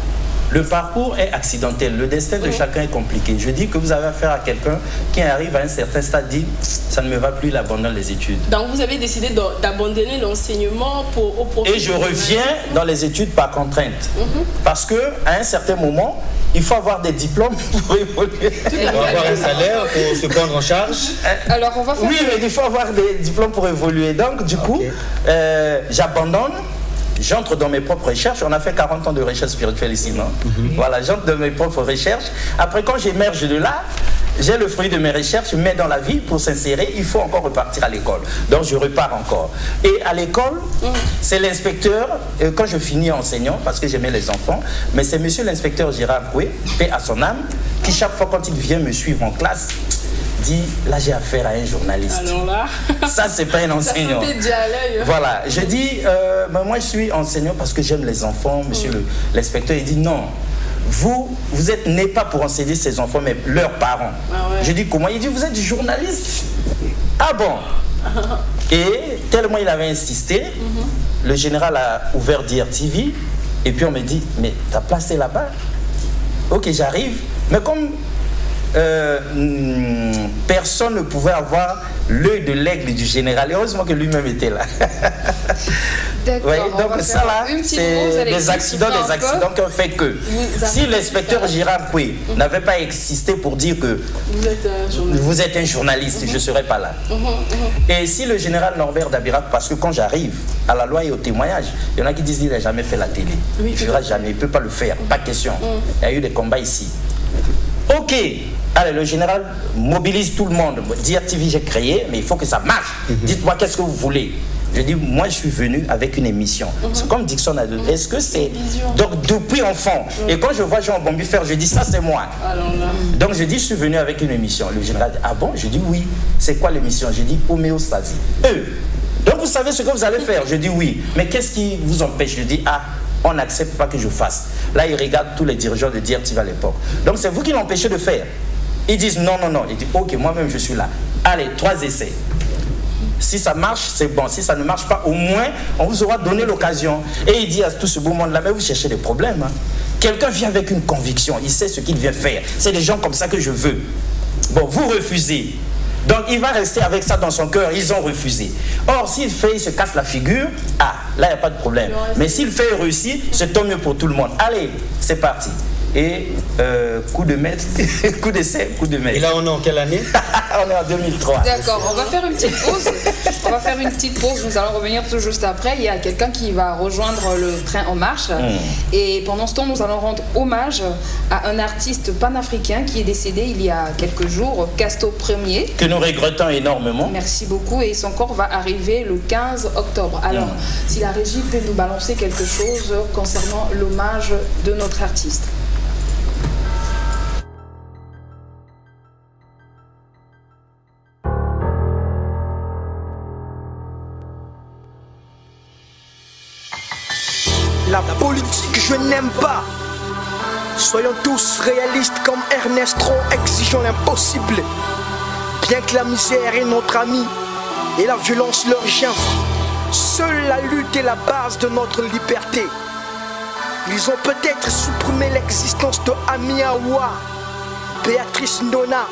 Le parcours est accidentel, le destin de chacun est compliqué. Je dis que vous avez affaire à quelqu'un qui arrive à un certain stade, dit ça ne me va plus, il abandonne les études. Donc vous avez décidé d'abandonner l'enseignement au profit. Et je reviens dans les études par contrainte. Parce qu'à un certain moment, il faut avoir des diplômes pour évoluer. Il faut avoir un salaire pour se prendre en charge. Alors on va faire... Oui, mais il faut avoir des diplômes pour évoluer. Donc du coup, j'abandonne. J'entre dans mes propres recherches. On a fait 40 ans de recherche spirituelle ici, non? Voilà, j'entre dans mes propres recherches. Après, quand j'émerge de là, j'ai le fruit de mes recherches, mais dans la vie, pour s'insérer, il faut encore repartir à l'école. Donc, je repars encore. Et à l'école, c'est l'inspecteur, quand je finis enseignant, parce que j'aimais les enfants, mais c'est monsieur l'inspecteur Gérard Koué, paix à son âme, qui chaque fois quand il vient me suivre en classe, dit, là j'ai affaire à un journaliste. Alors là, ça c'est pas un enseignant. Ça déjà à l'œil. Voilà, je dis, moi je suis enseignant parce que j'aime les enfants, monsieur l'inspecteur, il dit non. Vous êtes né pas pour enseigner ces enfants, mais leurs parents. Ah ouais. Je dis comment? Il dit, vous êtes journaliste. Ah bon? Et tellement il avait insisté, le général a ouvert DRTV, et puis on me dit, mais ta place est là-bas. Ok, j'arrive, mais comme personne ne pouvait avoir l'œil de l'aigle du général. Et heureusement que lui-même était là. D'accord. Ouais, donc ça là, c'est des accidents qui ont fait que si l'inspecteur Gérard Koué n'avait pas existé pour dire que vous êtes un journaliste, je ne serais pas là. Et si le général Norbert Dabirac, parce que quand j'arrive à la loi et au témoignage, il y en a qui disent qu'il n'a jamais fait la télé. Il ne fera jamais, il ne peut pas le faire, pas question. Il y a eu des combats ici. Ok, allez, le général mobilise tout le monde. DRTV, j'ai créé, mais il faut que ça marche. Dites-moi, qu'est-ce que vous voulez? Je dis, moi, je suis venu avec une émission. C'est comme Dixon a dit. Est-ce que c'est... Donc, depuis enfant. Et quand je vois Jean Bambi faire, je dis, ça, c'est moi. Donc, je dis, je suis venu avec une émission. Le général dit, ah bon? Je dis, oui. C'est quoi l'émission? Je dis, homéostasie. Donc, vous savez ce que vous allez faire? Je dis, oui. Mais qu'est-ce qui vous empêche? Je dis, ah, on n'accepte pas que je fasse. Là, ils regardent tous les dirigeants de DRTV à l'époque. Donc, c'est vous qui l'empêchez de faire. Ils disent non, non, non. Ils disent, ok, moi-même, je suis là. Allez, 3 essais. Si ça marche, c'est bon. Si ça ne marche pas, au moins, on vous aura donné l'occasion. Et il dit à tout ce beau monde-là, mais vous cherchez des problèmes. Hein. Quelqu'un vient avec une conviction. Il sait ce qu'il vient faire. C'est des gens comme ça que je veux. Bon, vous refusez. Donc, il va rester avec ça dans son cœur. Ils ont refusé. Or, s'il fait, il se casse la figure. Ah, là, il n'y a pas de problème. Mais s'il fait et réussit, c'est tant mieux pour tout le monde. Allez, c'est parti. Et coup de maître, coup d'essai, coup de maître. Et là, on est en quelle année? On est en 2003. D'accord, on va faire une petite pause. On va faire une petite pause. Nous allons revenir tout juste après. Il y a quelqu'un qui va rejoindre le train en marche. Et pendant ce temps, nous allons rendre hommage à un artiste panafricain qui est décédé il y a quelques jours, Casto Ier. Que nous regrettons énormément. Merci beaucoup. Et son corps va arriver le 15 octobre. Alors, si la régie peut nous balancer quelque chose concernant l'hommage de notre artiste. La politique, je n'aime pas. Soyons tous réalistes comme Ernest Tron, exigeons l'impossible. Bien que la misère est notre amie et la violence leur gêne, seule la lutte est la base de notre liberté. Ils ont peut-être supprimé l'existence de Ami Awa, Béatrice Ndona,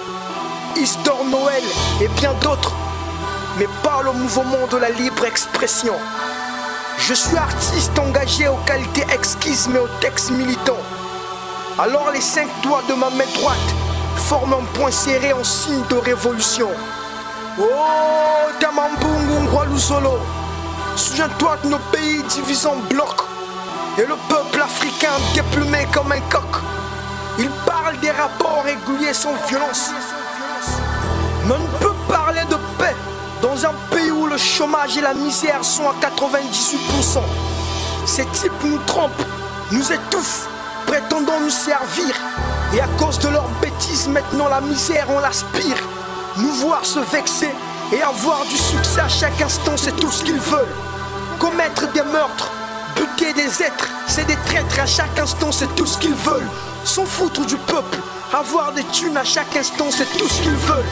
Isidore Noël et bien d'autres, mais pas le mouvement de la libre expression. Je suis artiste engagé aux qualités exquises mais aux textes militants. Alors les 5 doigts de ma main droite forment un point serré en signe de révolution. Oh, Damambungu Ngwaluzolo, souviens-toi de nos pays divisés en blocs et le peuple africain déplumé comme un coq. Il parle des rapports réguliers sans violence. Mais on ne peut parler de paix dans un pays où le chômage et la misère sont à 98%. Ces types nous trompent, nous étouffent, prétendant nous servir. Et à cause de leurs bêtises, maintenant la misère on l'aspire. Nous voir se vexer et avoir du succès à chaque instant, c'est tout ce qu'ils veulent. Commettre des meurtres, buter des êtres, c'est des traîtres à chaque instant, c'est tout ce qu'ils veulent. S'en foutre du peuple, avoir des thunes à chaque instant, c'est tout ce qu'ils veulent.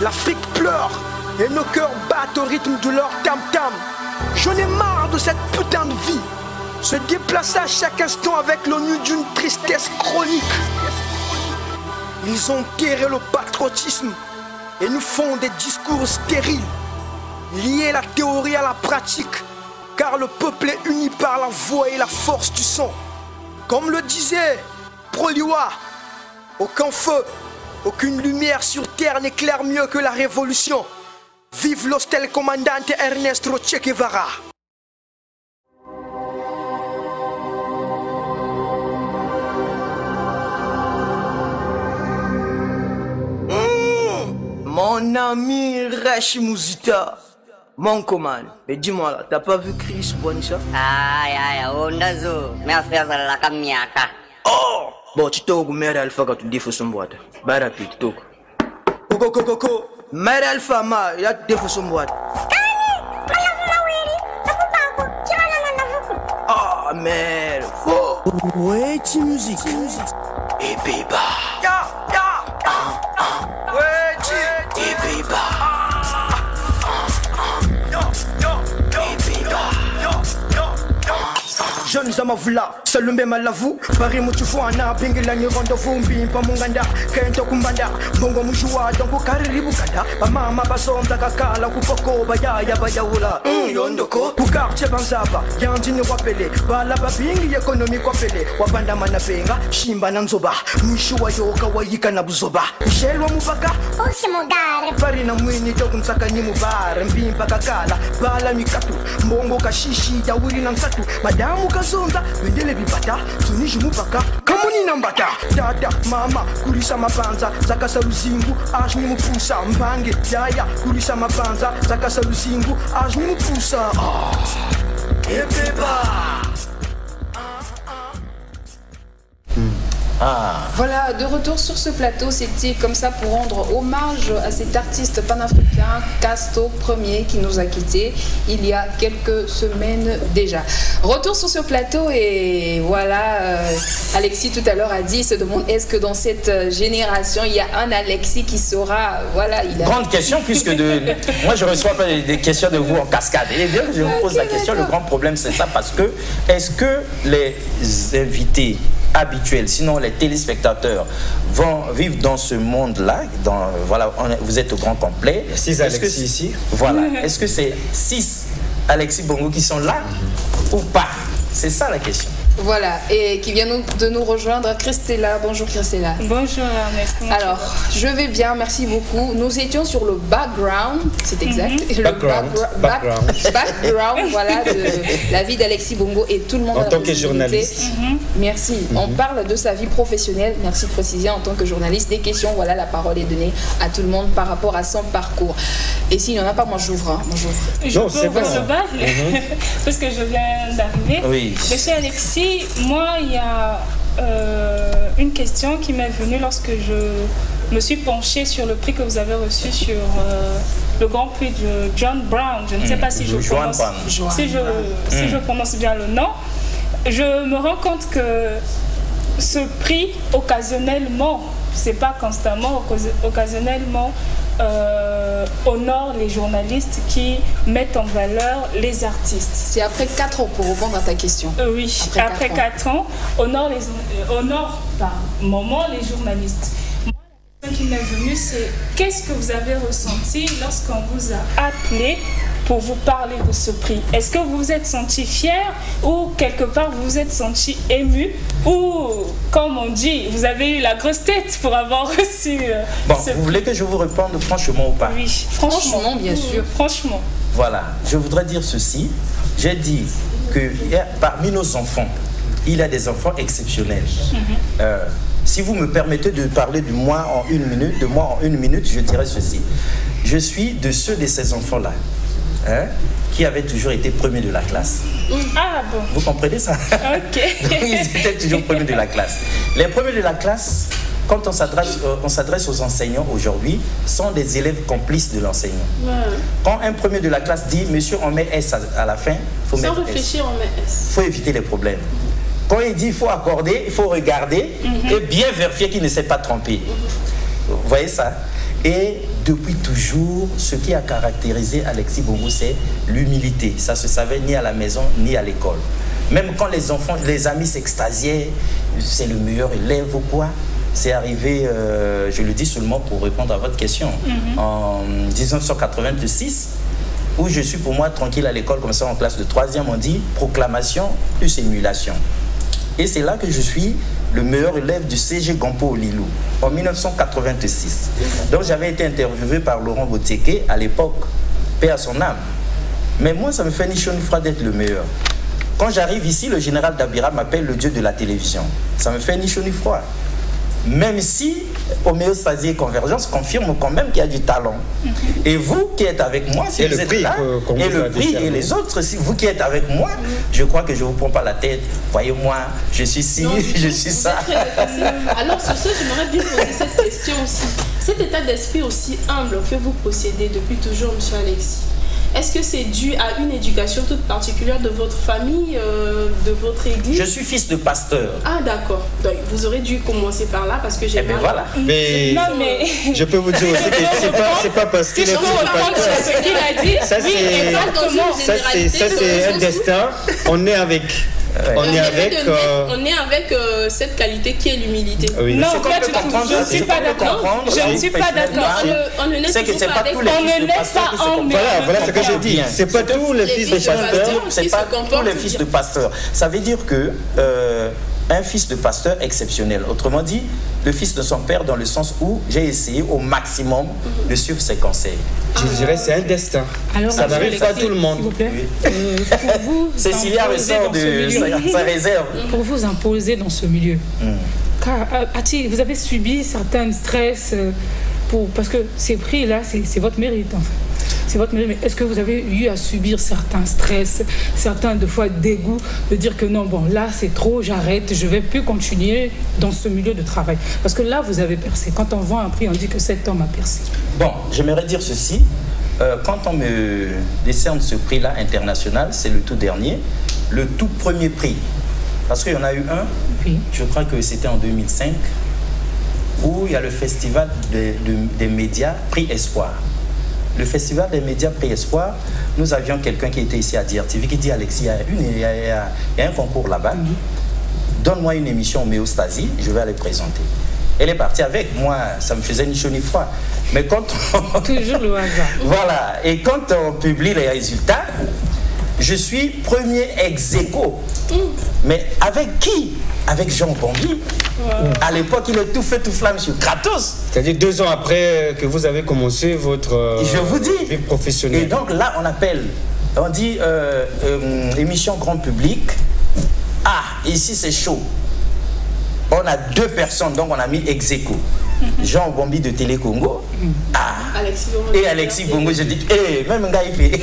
L'Afrique pleure et nos cœurs battent au rythme de leur tam-tam. J'en ai marre de cette putain de vie. Se déplacer à chaque instant avec l'ONU d'une tristesse chronique. Ils ont enterré le patriotisme et nous font des discours stériles. Lier la théorie à la pratique, car le peuple est uni par la voix et la force du sang. Comme le disait Proliwa, aucun feu, aucune lumière sur terre n'éclaire mieux que la révolution. Vive l'hostel commandante Ernesto Che Guevara. Mon ami Rachi Mouzita, mon commande. Mais dis-moi là, t'as pas vu Chris Bonissa? Aïe, ondazo. Merci à la kamiaka. Oh! Bon, tu t'as mère Alpha quand tu dis faut son boîte. Bah rapide, toc. Coco. Mère Alpha, ma, y'a des faut son boîte. Ah, merde. Oh! Ouais, tu musique. Et béba. Ya! Ouais, tu. Et béba. Jeunes amavula, seul le même à l'avou. Paris Moutoufouana, Pingilani Rondovou, Bimpa Munganda, Kento Kumbanda, Bongo Moujoua, Dongo Kariri Bukada, Mama Basom, Takakala, Kupoko, Bayaya Bayaoula, Yondoko, Pukarche Banzaba, Yandini Wapele, Balaba Bingi, économique Wapele, Wabanda Manapenga, Shimba Nanzoba, Mishua Yoka, Waika Nabuzoba, Michel Wamubaka, Oshimodare, Farina Mwini, Tokunsaka Nimubar, Bimpa Kakala, Bala Mikatu, Bongo Kashishi, Yawiri Nansatu, Madame Kazonda, Wendele Bibata, Tunishi Mubaka, Kamuni Nambata, Dada, Mama, Kulisa Mabanza, Zakasa Luzingu, Ajmi Mupusa, Mpange, Yaya, Kulisa Mabanza, Zakasa Luzingu, Ajmi Mupusa. Voilà, de retour sur ce plateau, c'était comme ça pour rendre hommage à cet artiste panafricain, Casto Premier, qui nous a quittés il y a quelques semaines déjà. Retour sur ce plateau et voilà, Alexis tout à l'heure a dit, il se demande est-ce que dans cette génération, il y a un Alexis qui saura, voilà, il a... Grande question, puisque moi je reçois pas des questions de vous en cascade. Et bien, je vous pose la question, le grand problème c'est ça, parce que est-ce que les invités habituels, sinon les téléspectateurs vont vivre dans ce monde-là, voilà, vous êtes au grand complet. 6 Alexis ici. Voilà. Est-ce que c'est 6 Alexis Bongo qui sont là ou pas? C'est ça la question. Voilà, et qui vient de nous rejoindre, Christella. Bonjour Christella. Bonjour, merci. Alors, je vais bien, merci beaucoup. Nous étions sur le background, c'est exact. Le background, voilà, de la vie d'Alexis Bongo et tout le monde. En tant que journaliste. Merci. On parle de sa vie professionnelle, merci de préciser, en tant que journaliste. Des questions, voilà, la parole est donnée à tout le monde par rapport à son parcours. Et s'il n'y en a pas, moi j'ouvre. Je peux se battre, parce que je viens d'arriver. Oui. Monsieur Alexis, moi, il y a une question qui m'est venue lorsque je me suis penchée sur le prix que vous avez reçu sur le Grand Prix de John Brown. Je ne sais pas si je prononce bien le nom. Je me rends compte que ce prix, occasionnellement, c'est pas constamment, occasionnellement, honore les journalistes qui mettent en valeur les artistes. C'est après 4 ans pour répondre à ta question. Oui, après 4 ans, honore par moment les journalistes. Moi, la question qui m'est venue, c'est qu'est-ce que vous avez ressenti lorsqu'on vous a appelé pour vous parler de ce prix? Est-ce que vous vous êtes senti fier ou quelque part vous vous êtes senti ému ou, comme on dit, vous avez eu la grosse tête pour avoir reçu Bon, vous voulez que je vous réponde franchement ou pas? Oui, franchement, bien sûr. Franchement. Voilà, je voudrais dire ceci. J'ai dit que parmi nos enfants, il y a des enfants exceptionnels. Si vous me permettez de parler de moi en 1 minute, je dirais ceci. Je suis de ceux de ces enfants-là. Qui avaient toujours été premiers de la classe. Ah bon. Vous comprenez ça? Ok. Donc, ils étaient toujours premiers de la classe. Les premiers de la classe, quand on s'adresse aux enseignants aujourd'hui, sont des élèves complices de l'enseignant. Quand un premier de la classe dit « Monsieur, on met S à la fin », il faut mettre S. Sans réfléchir, on met S. Il faut éviter les problèmes. Quand il dit « il faut accorder », il faut regarder et bien vérifier qu'il ne s'est pas trompé. Vous voyez ça? Et depuis toujours, ce qui a caractérisé Alexis Bongo, c'est l'humilité. Ça ne se savait ni à la maison, ni à l'école. Même quand les enfants, les amis s'extasiaient, c'est le meilleur élève ou quoi. C'est arrivé, je le dis seulement pour répondre à votre question, en 1986, où je suis pour moi tranquille à l'école, comme ça en classe de 3e, on dit proclamation plus émulation. Et c'est là que je suis le meilleur élève du CG Gampo au Lilou, en 1986. Donc j'avais été interviewé par Laurent Botieke à l'époque, paix à son âme. Mais moi, ça me fait ni chaud ni froid d'être le meilleur. Quand j'arrive ici, le général Dabira m'appelle le dieu de la télévision. Ça me fait ni chaud ni froid. Même si Homéostasie et Convergence confirment quand même qu'il y a du talent. Et vous qui êtes avec moi, si vous êtes là, et le prix et les autres, si vous qui êtes avec moi, je crois que je ne vous prends pas la tête. Voyez-moi, je suis ci, je suis ça. Alors sur ce, j'aimerais bien poser cette question aussi. Cet état d'esprit aussi humble que vous possédez depuis toujours, M. Alexis, est-ce que c'est dû à une éducation toute particulière de votre famille, de votre église? Je suis fils de pasteur. Ah d'accord. Donc vous aurez dû commencer par là parce que j'ai mal. Voilà. Mais je peux vous dire aussi que c'est pas parce qu'il est fils de pasteur. Ce qu'il a dit. Ça c'est un destin. On est avec. On est avec cette qualité qui est l'humilité. Oui. Non, je ne suis pas d'accord. Je ne suis pas d'accord. On ne laisse pas en Voilà ce que je dis. C'est pas tous les fils de pasteur. C'est pas tous les fils de pasteur. Ça veut dire que un fils de pasteur exceptionnel. Autrement dit, le fils de son père dans le sens où j'ai essayé au maximum de suivre ses conseils. Je dirais c'est un destin. Alors, ça n'arrive pas à tout le monde. S'il vous plaît. Pour vous, Cécilia ressort de sa réserve. Pour vous imposer dans ce milieu, car vous avez subi certains stress parce que ces prix-là, c'est votre mérite en fait. C'est votre mérite. Mais est-ce que vous avez eu à subir certains stress, certains de fois dégoûts, de dire que non, bon, là c'est trop, j'arrête, je ne vais plus continuer dans ce milieu de travail? Parce que là, vous avez percé. Quand on vend un prix, on dit que cet homme a percé. Bon, j'aimerais dire ceci. Quand on me décerne ce prix-là international, c'est le tout dernier, le tout premier prix. Parce qu'il y en a eu un, je crois que c'était en 2005, où il y a le festival des médias Prix Espoir. Le festival des médias Prix Espoir, nous avions quelqu'un qui était ici à DRTV qui dit « Alexis, il y a un concours là-bas, donne-moi une émission Homéostasie, je vais aller présenter ». Elle est partie avec moi, ça me faisait ni chaud ni froid. Mais quand on... Toujours le hasard. Voilà, et quand on publie les résultats, je suis premier ex-aequo. Mais avec qui? Avec Jean Bambi. À l'époque, il est tout fait, tout flamme sur Kratos. C'est-à-dire 2 ans après que vous avez commencé votre vie professionnelle. Et donc là, on dit émission grand public. Ah, ici c'est chaud. On a 2 personnes, donc on a mis ex-aequo. Jean Bambi de Télé Congo. Et Alexis Bongo, je dis, même un gars il fait.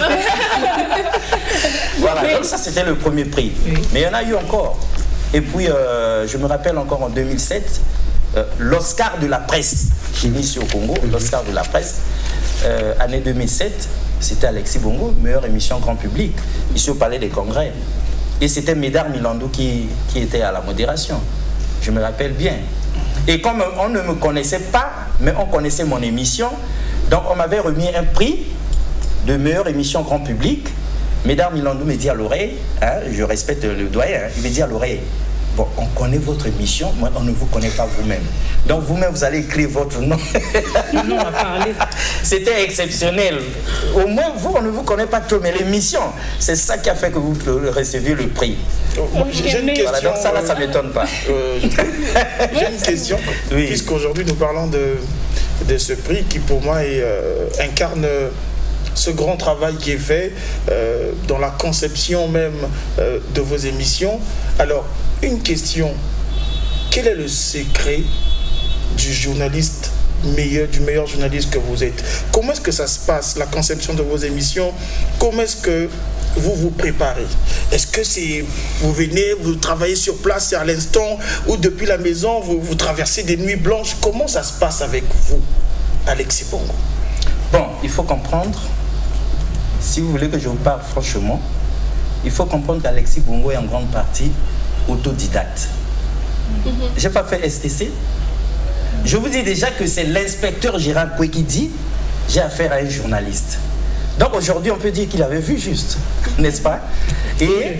Voilà, donc ça c'était le premier prix. Mais il y en a eu encore. Et puis, je me rappelle encore en 2007, l'Oscar de la presse, j'ai mis ici au Congo, l'Oscar de la presse, année 2007, c'était Alexis Bongo, meilleure émission grand public, ici au Palais des Congrès. Et c'était Médard Milandou qui était à la modération. Je me rappelle bien. Et comme on ne me connaissait pas, mais on connaissait mon émission, Donc on m'avait remis un prix de meilleure émission grand public. Mesdames Milandou me dit à l'oreille, hein, je respecte le doyen, il me dit à l'oreille, bon, on connaît votre émission, mais on ne vous connaît pas vous-même. Donc vous-même, vous allez écrire votre nom. Non, on va parler. C'était exceptionnel. Au moins, vous, on ne vous connaît pas trop, mais l'émission, c'est ça qui a fait que vous receviez le prix. J'ai une question. Voilà, donc ça, là, ça ne m'étonne pas. J'ai une question, oui. Puisqu'aujourd'hui, nous parlons de ce prix qui, pour moi, incarne ce grand travail qui est fait dans la conception même de vos émissions. Alors, une question, quel est le secret du meilleur journaliste que vous êtes? Comment est-ce que ça se passe, la conception de vos émissions? Comment est-ce que vous vous préparez? Est-ce que vous venez, vous travaillez sur place, c'est à l'instant, ou depuis la maison, vous traversez des nuits blanches? Comment ça se passe avec vous, Alexis Bongo? Bon, il faut comprendre, si vous voulez que je vous parle franchement, il faut comprendre qu'Alexis Bongo est en grande partie autodidacte. Je n'ai pas fait STC. Je vous dis déjà que c'est l'inspecteur Gérard Koué qui dit j'ai affaire à un journaliste. Donc aujourd'hui, on peut dire qu'il avait vu juste, n'est-ce pas? Et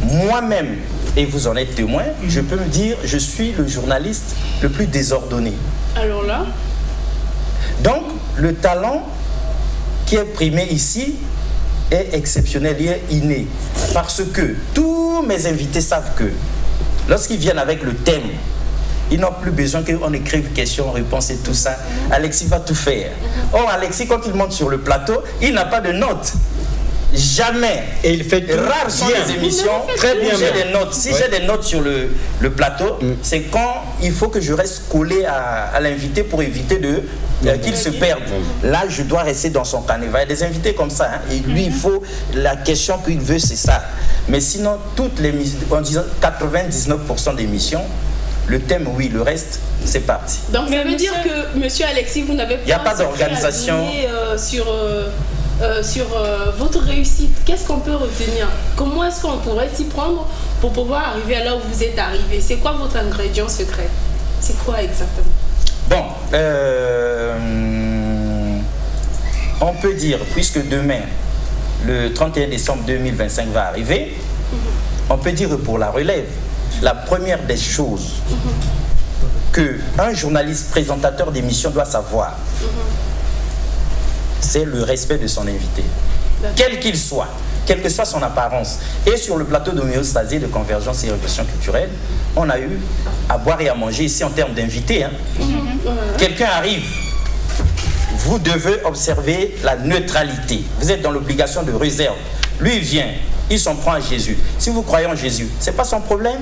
moi-même, et vous en êtes témoin, je peux me dire je suis le journaliste le plus désordonné. Alors là? Donc, le talent qui est primé ici est exceptionnel, il est inné. Parce que tous mes invités savent que lorsqu'ils viennent avec le thème, ils n'ont plus besoin qu'on écrive questions, réponses et tout ça. Alexis va tout faire. Or, Alexis, quand il monte sur le plateau, il n'a pas de notes. Jamais. Et il fait tout rares sont les émissions très bien. J'ai des notes. Si j'ai des notes sur le plateau, c'est quand il faut que je reste collé à l'invité pour éviter qu'il se perde. Là, je dois rester dans son carnaval. Il y a des invités comme ça. Hein, et lui, il faut la question qu'il veut, c'est ça. Mais sinon, toutes les en disant 99% des émissions, le thème, oui, le reste, c'est parti. Donc, ça veut dire que, monsieur Alexis, vous n'avez pas d'organisation sur votre réussite. Qu'est-ce qu'on peut retenir? Comment est-ce qu'on pourrait s'y prendre pour pouvoir arriver à là où vous êtes arrivé? C'est quoi votre ingrédient secret? C'est quoi exactement? Bon, on peut dire, puisque demain, le 31 décembre 2025 va arriver, on peut dire pour la relève, la première des choses qu'un journaliste présentateur d'émission doit savoir, c'est le respect de son invité, quel qu'il soit, quelle que soit son apparence. Et sur le plateau d'homéostasie de Convergence et Révolution culturelle, on a eu à boire et à manger ici en termes d'invités. Hein. Quelqu'un arrive, vous devez observer la neutralité. Vous êtes dans l'obligation de réserve. Lui, il vient, il s'en prend à Jésus. Si vous croyez en Jésus, ce n'est pas son problème.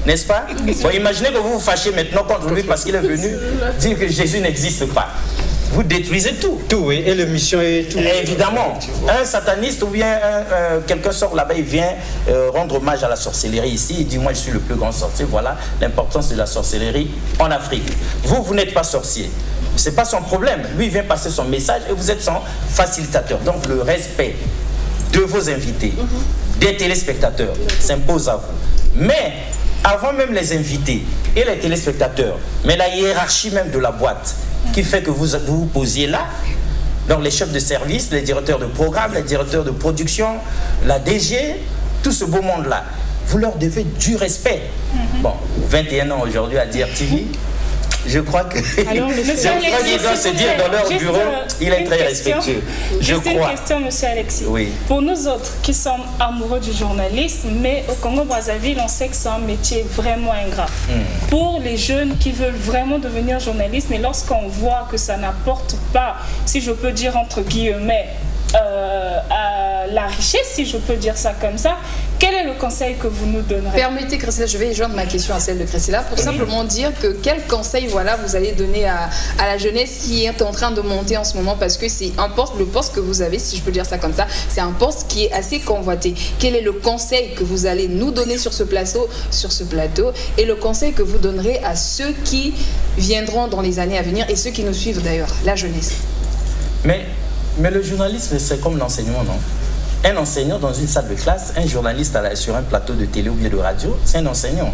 N'est-ce pas? Bon, imaginez que vous vous fâchez maintenant contre lui parce qu'il est venu dire que Jésus n'existe pas. Vous détruisez tout. Tout, oui. Et l'émission est tout. Évidemment. Un sataniste ou bien quelqu'un sort là-bas, il vient rendre hommage à la sorcellerie ici. Il dit, moi je suis le plus grand sorcier. Voilà l'importance de la sorcellerie en Afrique. Vous n'êtes pas sorcier. Ce n'est pas son problème. Lui, il vient passer son message et vous êtes son facilitateur. Donc le respect de vos invités, des téléspectateurs, s'impose à vous. Mais avant même les invités et les téléspectateurs, mais la hiérarchie même de la boîte, qui fait que vous vous posiez là, donc les chefs de service, les directeurs de programme, les directeurs de production, la DG, tout ce beau monde-là, vous leur devez du respect. Bon, 21 ans aujourd'hui à DRTV, je crois que alors, qu'ils doivent se dire dans leur bureau, il est très respectueux. Je crois. Une question, monsieur Alexis. Oui. Pour nous autres qui sommes amoureux du journalisme, mais au Congo-Brazzaville, on sait que c'est un métier vraiment ingrat. Pour les jeunes qui veulent vraiment devenir journalistes, mais lorsqu'on voit que ça n'apporte pas, si je peux dire entre guillemets, à la richesse, si je peux dire ça comme ça, quel est le conseil que vous nous donnerez? Permettez, Christella, je vais joindre ma question à celle de Christella pour simplement dire que quel conseil voilà, vous allez donner à la jeunesse qui est en train de monter en ce moment, parce que c'est un poste, le poste que vous avez, si je peux dire ça comme ça, c'est un poste qui est assez convoité. Quel est le conseil que vous allez nous donner sur ce plateau et le conseil que vous donnerez à ceux qui viendront dans les années à venir et ceux qui nous suivent d'ailleurs, la jeunesse? Mais le journalisme, c'est comme l'enseignement, non? Un enseignant dans une salle de classe, un journaliste sur un plateau de télé ou bien de radio, c'est un enseignant.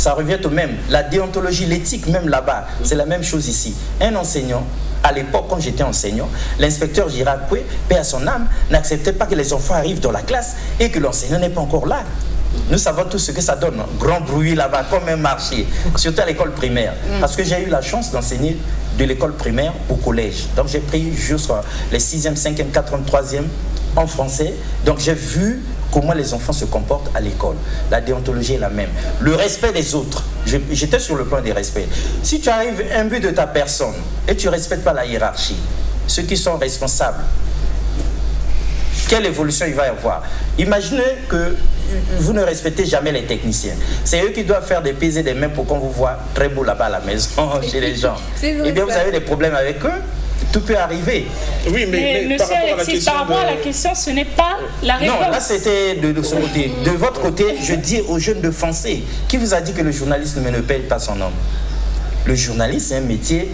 ça revient au même. La déontologie, l'éthique même là-bas, c'est la même chose ici. Un enseignant, à l'époque, quand j'étais enseignant, l'inspecteur Girac Poué, paix à son âme, n'acceptait pas que les enfants arrivent dans la classe et que l'enseignant n'est pas encore là. Nous savons tous ce que ça donne, grand bruit là-bas, comme un marché, surtout à l'école primaire. Parce que j'ai eu la chance d'enseigner de l'école primaire au collège. Donc j'ai pris jusqu'à les 6e, 5e, 4e, 3e en français. Donc j'ai vu comment les enfants se comportent à l'école. La déontologie est la même. Le respect des autres. J'étais sur le point des respects. Si tu arrives imbu de ta personne et tu ne respectes pas la hiérarchie, ceux qui sont responsables, quelle évolution il va y avoir? Imaginez que vous ne respectez jamais les techniciens. C'est eux qui doivent faire des pieds et des mains pour qu'on vous voit très beau là-bas à la maison, chez les gens. Eh bien, vous avez des problèmes avec eux. Tout peut arriver. Oui, mais monsieur Alexis, par rapport à la question, ce n'est pas la réponse. Non, là c'était de ce côté. De votre côté, je dis aux jeunes de français, qui vous a dit que le journalisme ne paye pas son homme? Le journaliste, c'est un métier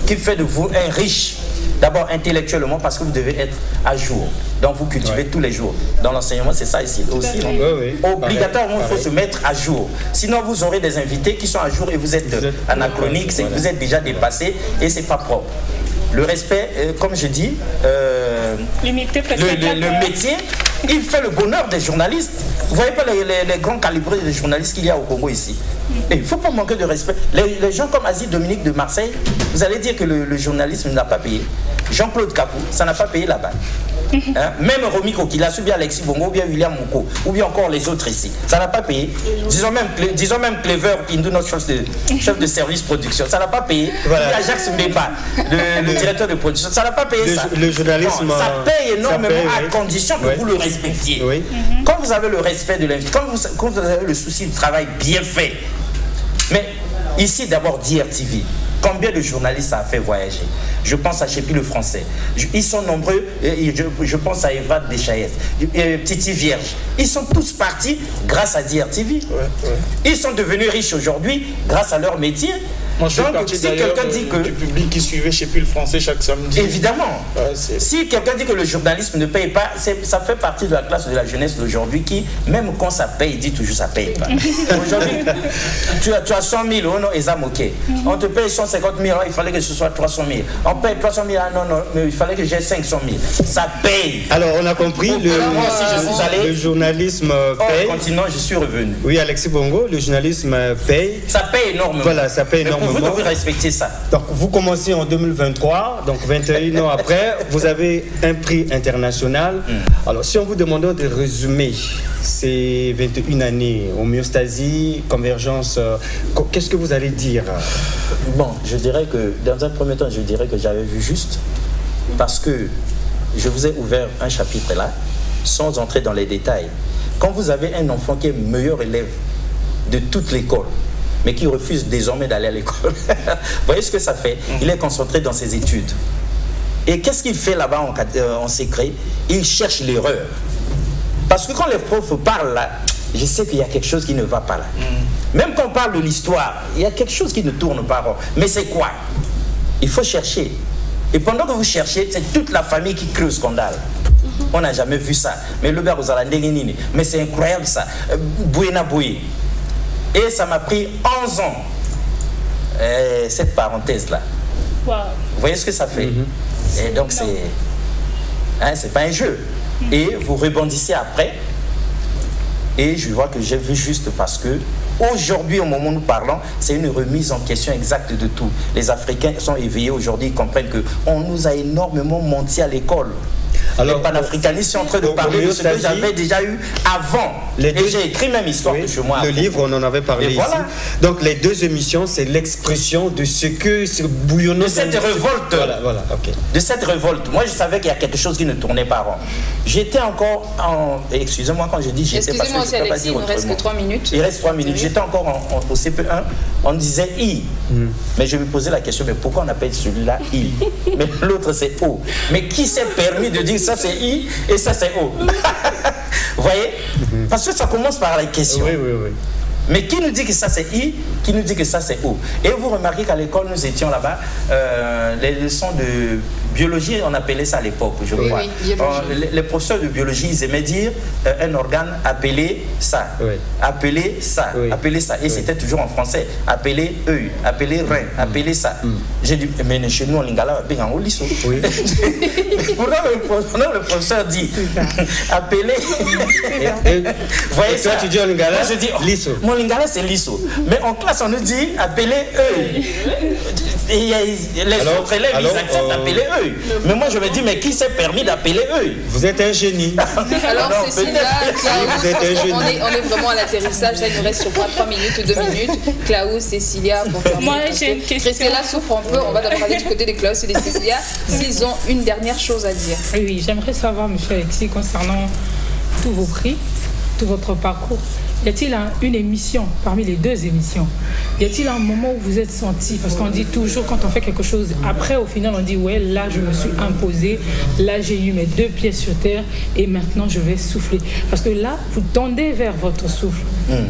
qui fait de vous un riche. D'abord intellectuellement parce que vous devez être à jour. Donc vous cultivez tous les jours. Dans l'enseignement, c'est ça ici aussi. Obligatoirement, il faut se mettre à jour. Sinon, vous aurez des invités qui sont à jour et vous êtes anachronique, vous êtes déjà dépassé et c'est pas propre. Le respect, comme je dis, le métier, il fait le bonheur des journalistes. Vous voyez pas les grands calibrés de journalistes qu'il y a au Congo ici. Il ne faut pas manquer de respect. Les gens comme Asie Dominique de Marseille, vous allez dire que le journalisme n'a pas payé. Jean-Claude Capou, ça n'a pas payé là-bas. Hein? Même Romy Kokila, ou bien Alexis Bongo, ou bien William Mouko, ou bien encore les autres ici, ça n'a pas payé. Disons même Clever Indou, notre chef de service production, ça n'a pas payé. Voilà. Ou bien Jacques Mbeba, le directeur de production, ça n'a pas payé. Le journalisme, non, ça paye énormément à condition que vous le respectiez. Oui. Quand vous avez le respect de l'invité, quand vous avez le souci du travail bien fait, mais ici d'abord DRTV. Combien de journalistes ça a fait voyager? Je pense à Chépi le Français. Ils sont nombreux. Je pense à Eva Deschaïef, Titi Vierge. Ils sont tous partis grâce à DRTV. Ils sont devenus riches aujourd'hui grâce à leur métier. Moi, je donc, si quelqu'un dit que du public qui suivait Chépi le Français chaque samedi. Évidemment. Si quelqu'un dit que le journalisme ne paye pas, ça fait partie de la classe de la jeunesse d'aujourd'hui qui, même quand ça paye, dit toujours ça paye pas. Aujourd'hui, tu as 100 000 euros, non, et ça moqué. On te paye 150 000 euros, il fallait que ce soit 300 000. On paye 300 000, ah non, mais il fallait que j'ai 500 000. Ça paye. Alors, on a compris, le journalisme paye. Continuant, je suis revenu. Oui, Alexis Bongo, le journalisme paye. Ça paye énormément. Voilà, ça paye énormément. Vous devez respecter ça. Donc, vous commencez en 2023, donc 21 ans après, vous avez un prix international. Alors, si on vous demandait de résumer ces 21 années, homéostasie, convergence, qu'est-ce que vous allez dire? Bon, je dirais que, dans un premier temps, je dirais que j'avais vu juste, parce que je vous ai ouvert un chapitre là, sans entrer dans les détails. Quand vous avez un enfant qui est meilleur élève de toute l'école, mais qui refuse désormais d'aller à l'école. Vous voyez ce que ça fait? Il est concentré dans ses études. Et qu'est-ce qu'il fait là-bas en secret? Il cherche l'erreur. Parce que quand les profs parlent là, je sais qu'il y a quelque chose qui ne va pas là. Même quand on parle de l'histoire, il y a quelque chose qui ne tourne pas rond. Mais c'est quoi? Il faut chercher. Et pendant que vous cherchez, c'est toute la famille qui crée le scandale. On n'a jamais vu ça. Mais le gars, mais c'est incroyable ça. Bouena Boué. Et ça m'a pris 11 ans, cette parenthèse-là. Wow. Vous voyez ce que ça fait? Et donc, c'est pas un jeu. Et vous rebondissez après. Et je vois que j'ai vu juste parce que aujourd'hui, au moment où nous parlons, c'est une remise en question exacte de tout. Les Africains sont éveillés aujourd'hui, ils comprennent qu'on nous a énormément menti à l'école. Alors, les panafricanistes sont en train de parler de ce que j'avais déjà eu avant. Et j'ai écrit même histoire de chez moi. Le livre, on en avait parlé ici. Donc les deux émissions, c'est l'expression de ce que ce bouillonnant. De cette révolte. Voilà, ok. De cette révolte. Moi, je savais qu'il y a quelque chose qui ne tournait pas rond. J'étais encore en. Excusez-moi quand je dis j'étais parce que je ne peux pas dire autrement. Il ne reste que 3 minutes. Il reste 3 minutes. J'étais encore au CP1. On disait I. Mais je me posais la question, mais pourquoi on appelle celui-là I? Mais l'autre c'est O. Mais qui s'est permis de dire ça c'est I et ça c'est O? Vous voyez? Parce que ça commence par la question. Oui. Mais qui nous dit que ça c'est I, qui nous dit que ça c'est O? Et vous remarquez qu'à l'école, nous étions là-bas, les leçons de biologie, on appelait ça à l'époque, je crois. Oui, les professeurs de biologie, ils aimaient dire un organe appelé ça, appelé ça, appelé ça. Et c'était toujours en français, appelé œil, appelé rein, appelé ça. J'ai dit, mais chez nous, en lingala, bien en lisso. Oui. Pourquoi le professeur dit appelé? Voyez ça, tu dis en lingala, je dis lisso. Mon lingala c'est lisso. Mais en classe, on nous dit appelé œil. Et les autres élèves, ils acceptent d'appeler eux. Mais moi, je me dis, mais qui s'est permis d'appeler eux? Vous êtes un génie. Alors, Cécilia, vous êtes un génie. On est vraiment à l'atterrissage. Là, il nous reste sur 3 minutes ou 2 minutes. Klaus, Cécilia, pour terminer. Moi, j'ai une question. Christella souffre un peu. On va d'abord aller du côté des Klaus et des Cécilia. S'ils ont une dernière chose à dire. Oui, j'aimerais savoir, M. Alexis, concernant tous vos prix, tout votre parcours. Y a-t-il une émission, parmi les 2 émissions, y a-t-il un moment où vous êtes senti, parce qu'on dit toujours quand on fait quelque chose, après au final on dit ouais, là je me suis imposé, là j'ai eu mes 2 pieds sur terre et maintenant je vais souffler. Parce que là, vous tendez vers votre souffle,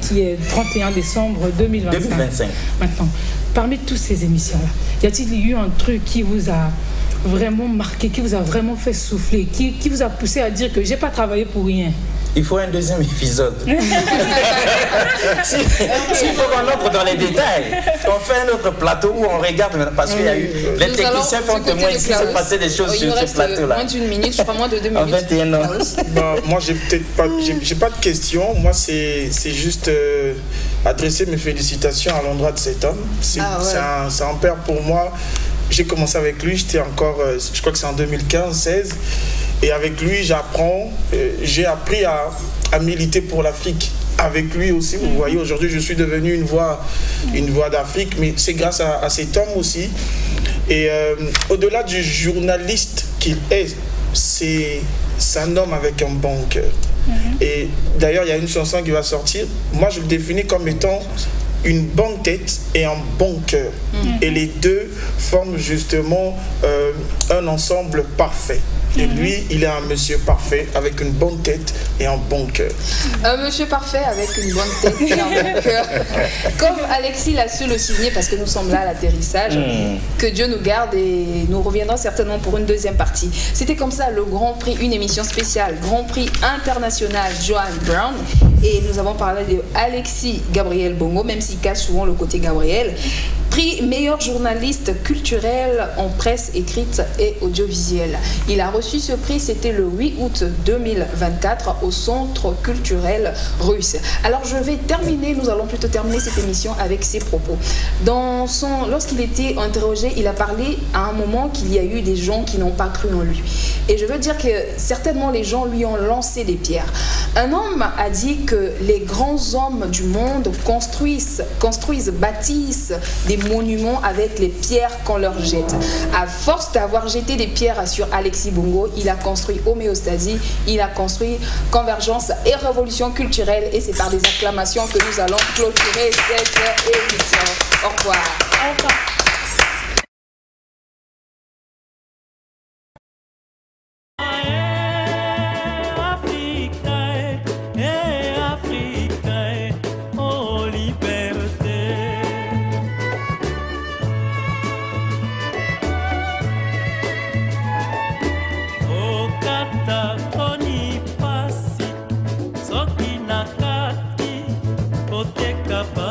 qui est 31 décembre 2025. Maintenant, parmi toutes ces émissions-là, y a-t-il eu un truc qui vous a vraiment marqué, qui vous a vraiment fait souffler, qui vous a poussé à dire que j'ai pas travaillé pour rien? Il faut un 2e épisode. S'il faut qu'on entre dans les détails, on fait un autre plateau où on regarde, parce qu'il y a eu... Les techniciens font témoin ici, il s'est passé des choses sur ce plateau-là. Moins d'1 minute, je crois moins de 2 minutes. En 21 ans. Moi, j'ai pas de questions. Moi, c'est juste adresser mes félicitations à l'endroit de cet homme. C'est un père pour moi. J'ai commencé avec lui, j'étais encore, je crois que c'est en 2015-16. Et avec lui, j'ai appris à militer pour l'Afrique. Avec lui aussi, vous voyez, aujourd'hui, je suis devenu une voix d'Afrique, mais c'est grâce à cet homme aussi. Et au-delà du journaliste qu'il est, c'est un homme avec un bon cœur. Et d'ailleurs, il y a une chanson qui va sortir. Moi, je le définis comme étant une bonne tête et un bon cœur. Et les deux forment justement un ensemble parfait. Et lui, il est un monsieur parfait avec une bonne tête et un bon cœur. Un monsieur parfait avec une bonne tête et un bon cœur. Comme Alexis l'a su le souligner, parce que nous sommes là à l'atterrissage, que Dieu nous garde et nous reviendrons certainement pour une 2e partie. C'était comme ça le Grand Prix, une émission spéciale, Grand Prix international Johan Brown. Et nous avons parlé de Alexis Gabriel Bongo, même s'il cache souvent le côté Gabriel. Prix meilleur journaliste culturel en presse écrite et audiovisuelle. Il a reçu ce prix, c'était le 8 août 2024 au Centre culturel russe. Alors je vais terminer, nous allons plutôt terminer cette émission avec ses propos. Lorsqu'il était interrogé, il a parlé à un moment qu'il y a eu des gens qui n'ont pas cru en lui. Et je veux dire que certainement les gens lui ont lancé des pierres. Un homme a dit que les grands hommes du monde construisent, bâtissent des monuments avec les pierres qu'on leur jette. À force d'avoir jeté des pierres sur Alexis Bongo, il a construit homéostasie, il a construit convergence et révolution culturelle, et c'est par des acclamations que nous allons clôturer cette émission. Au revoir. Au revoir. Soki na kati, oteka pa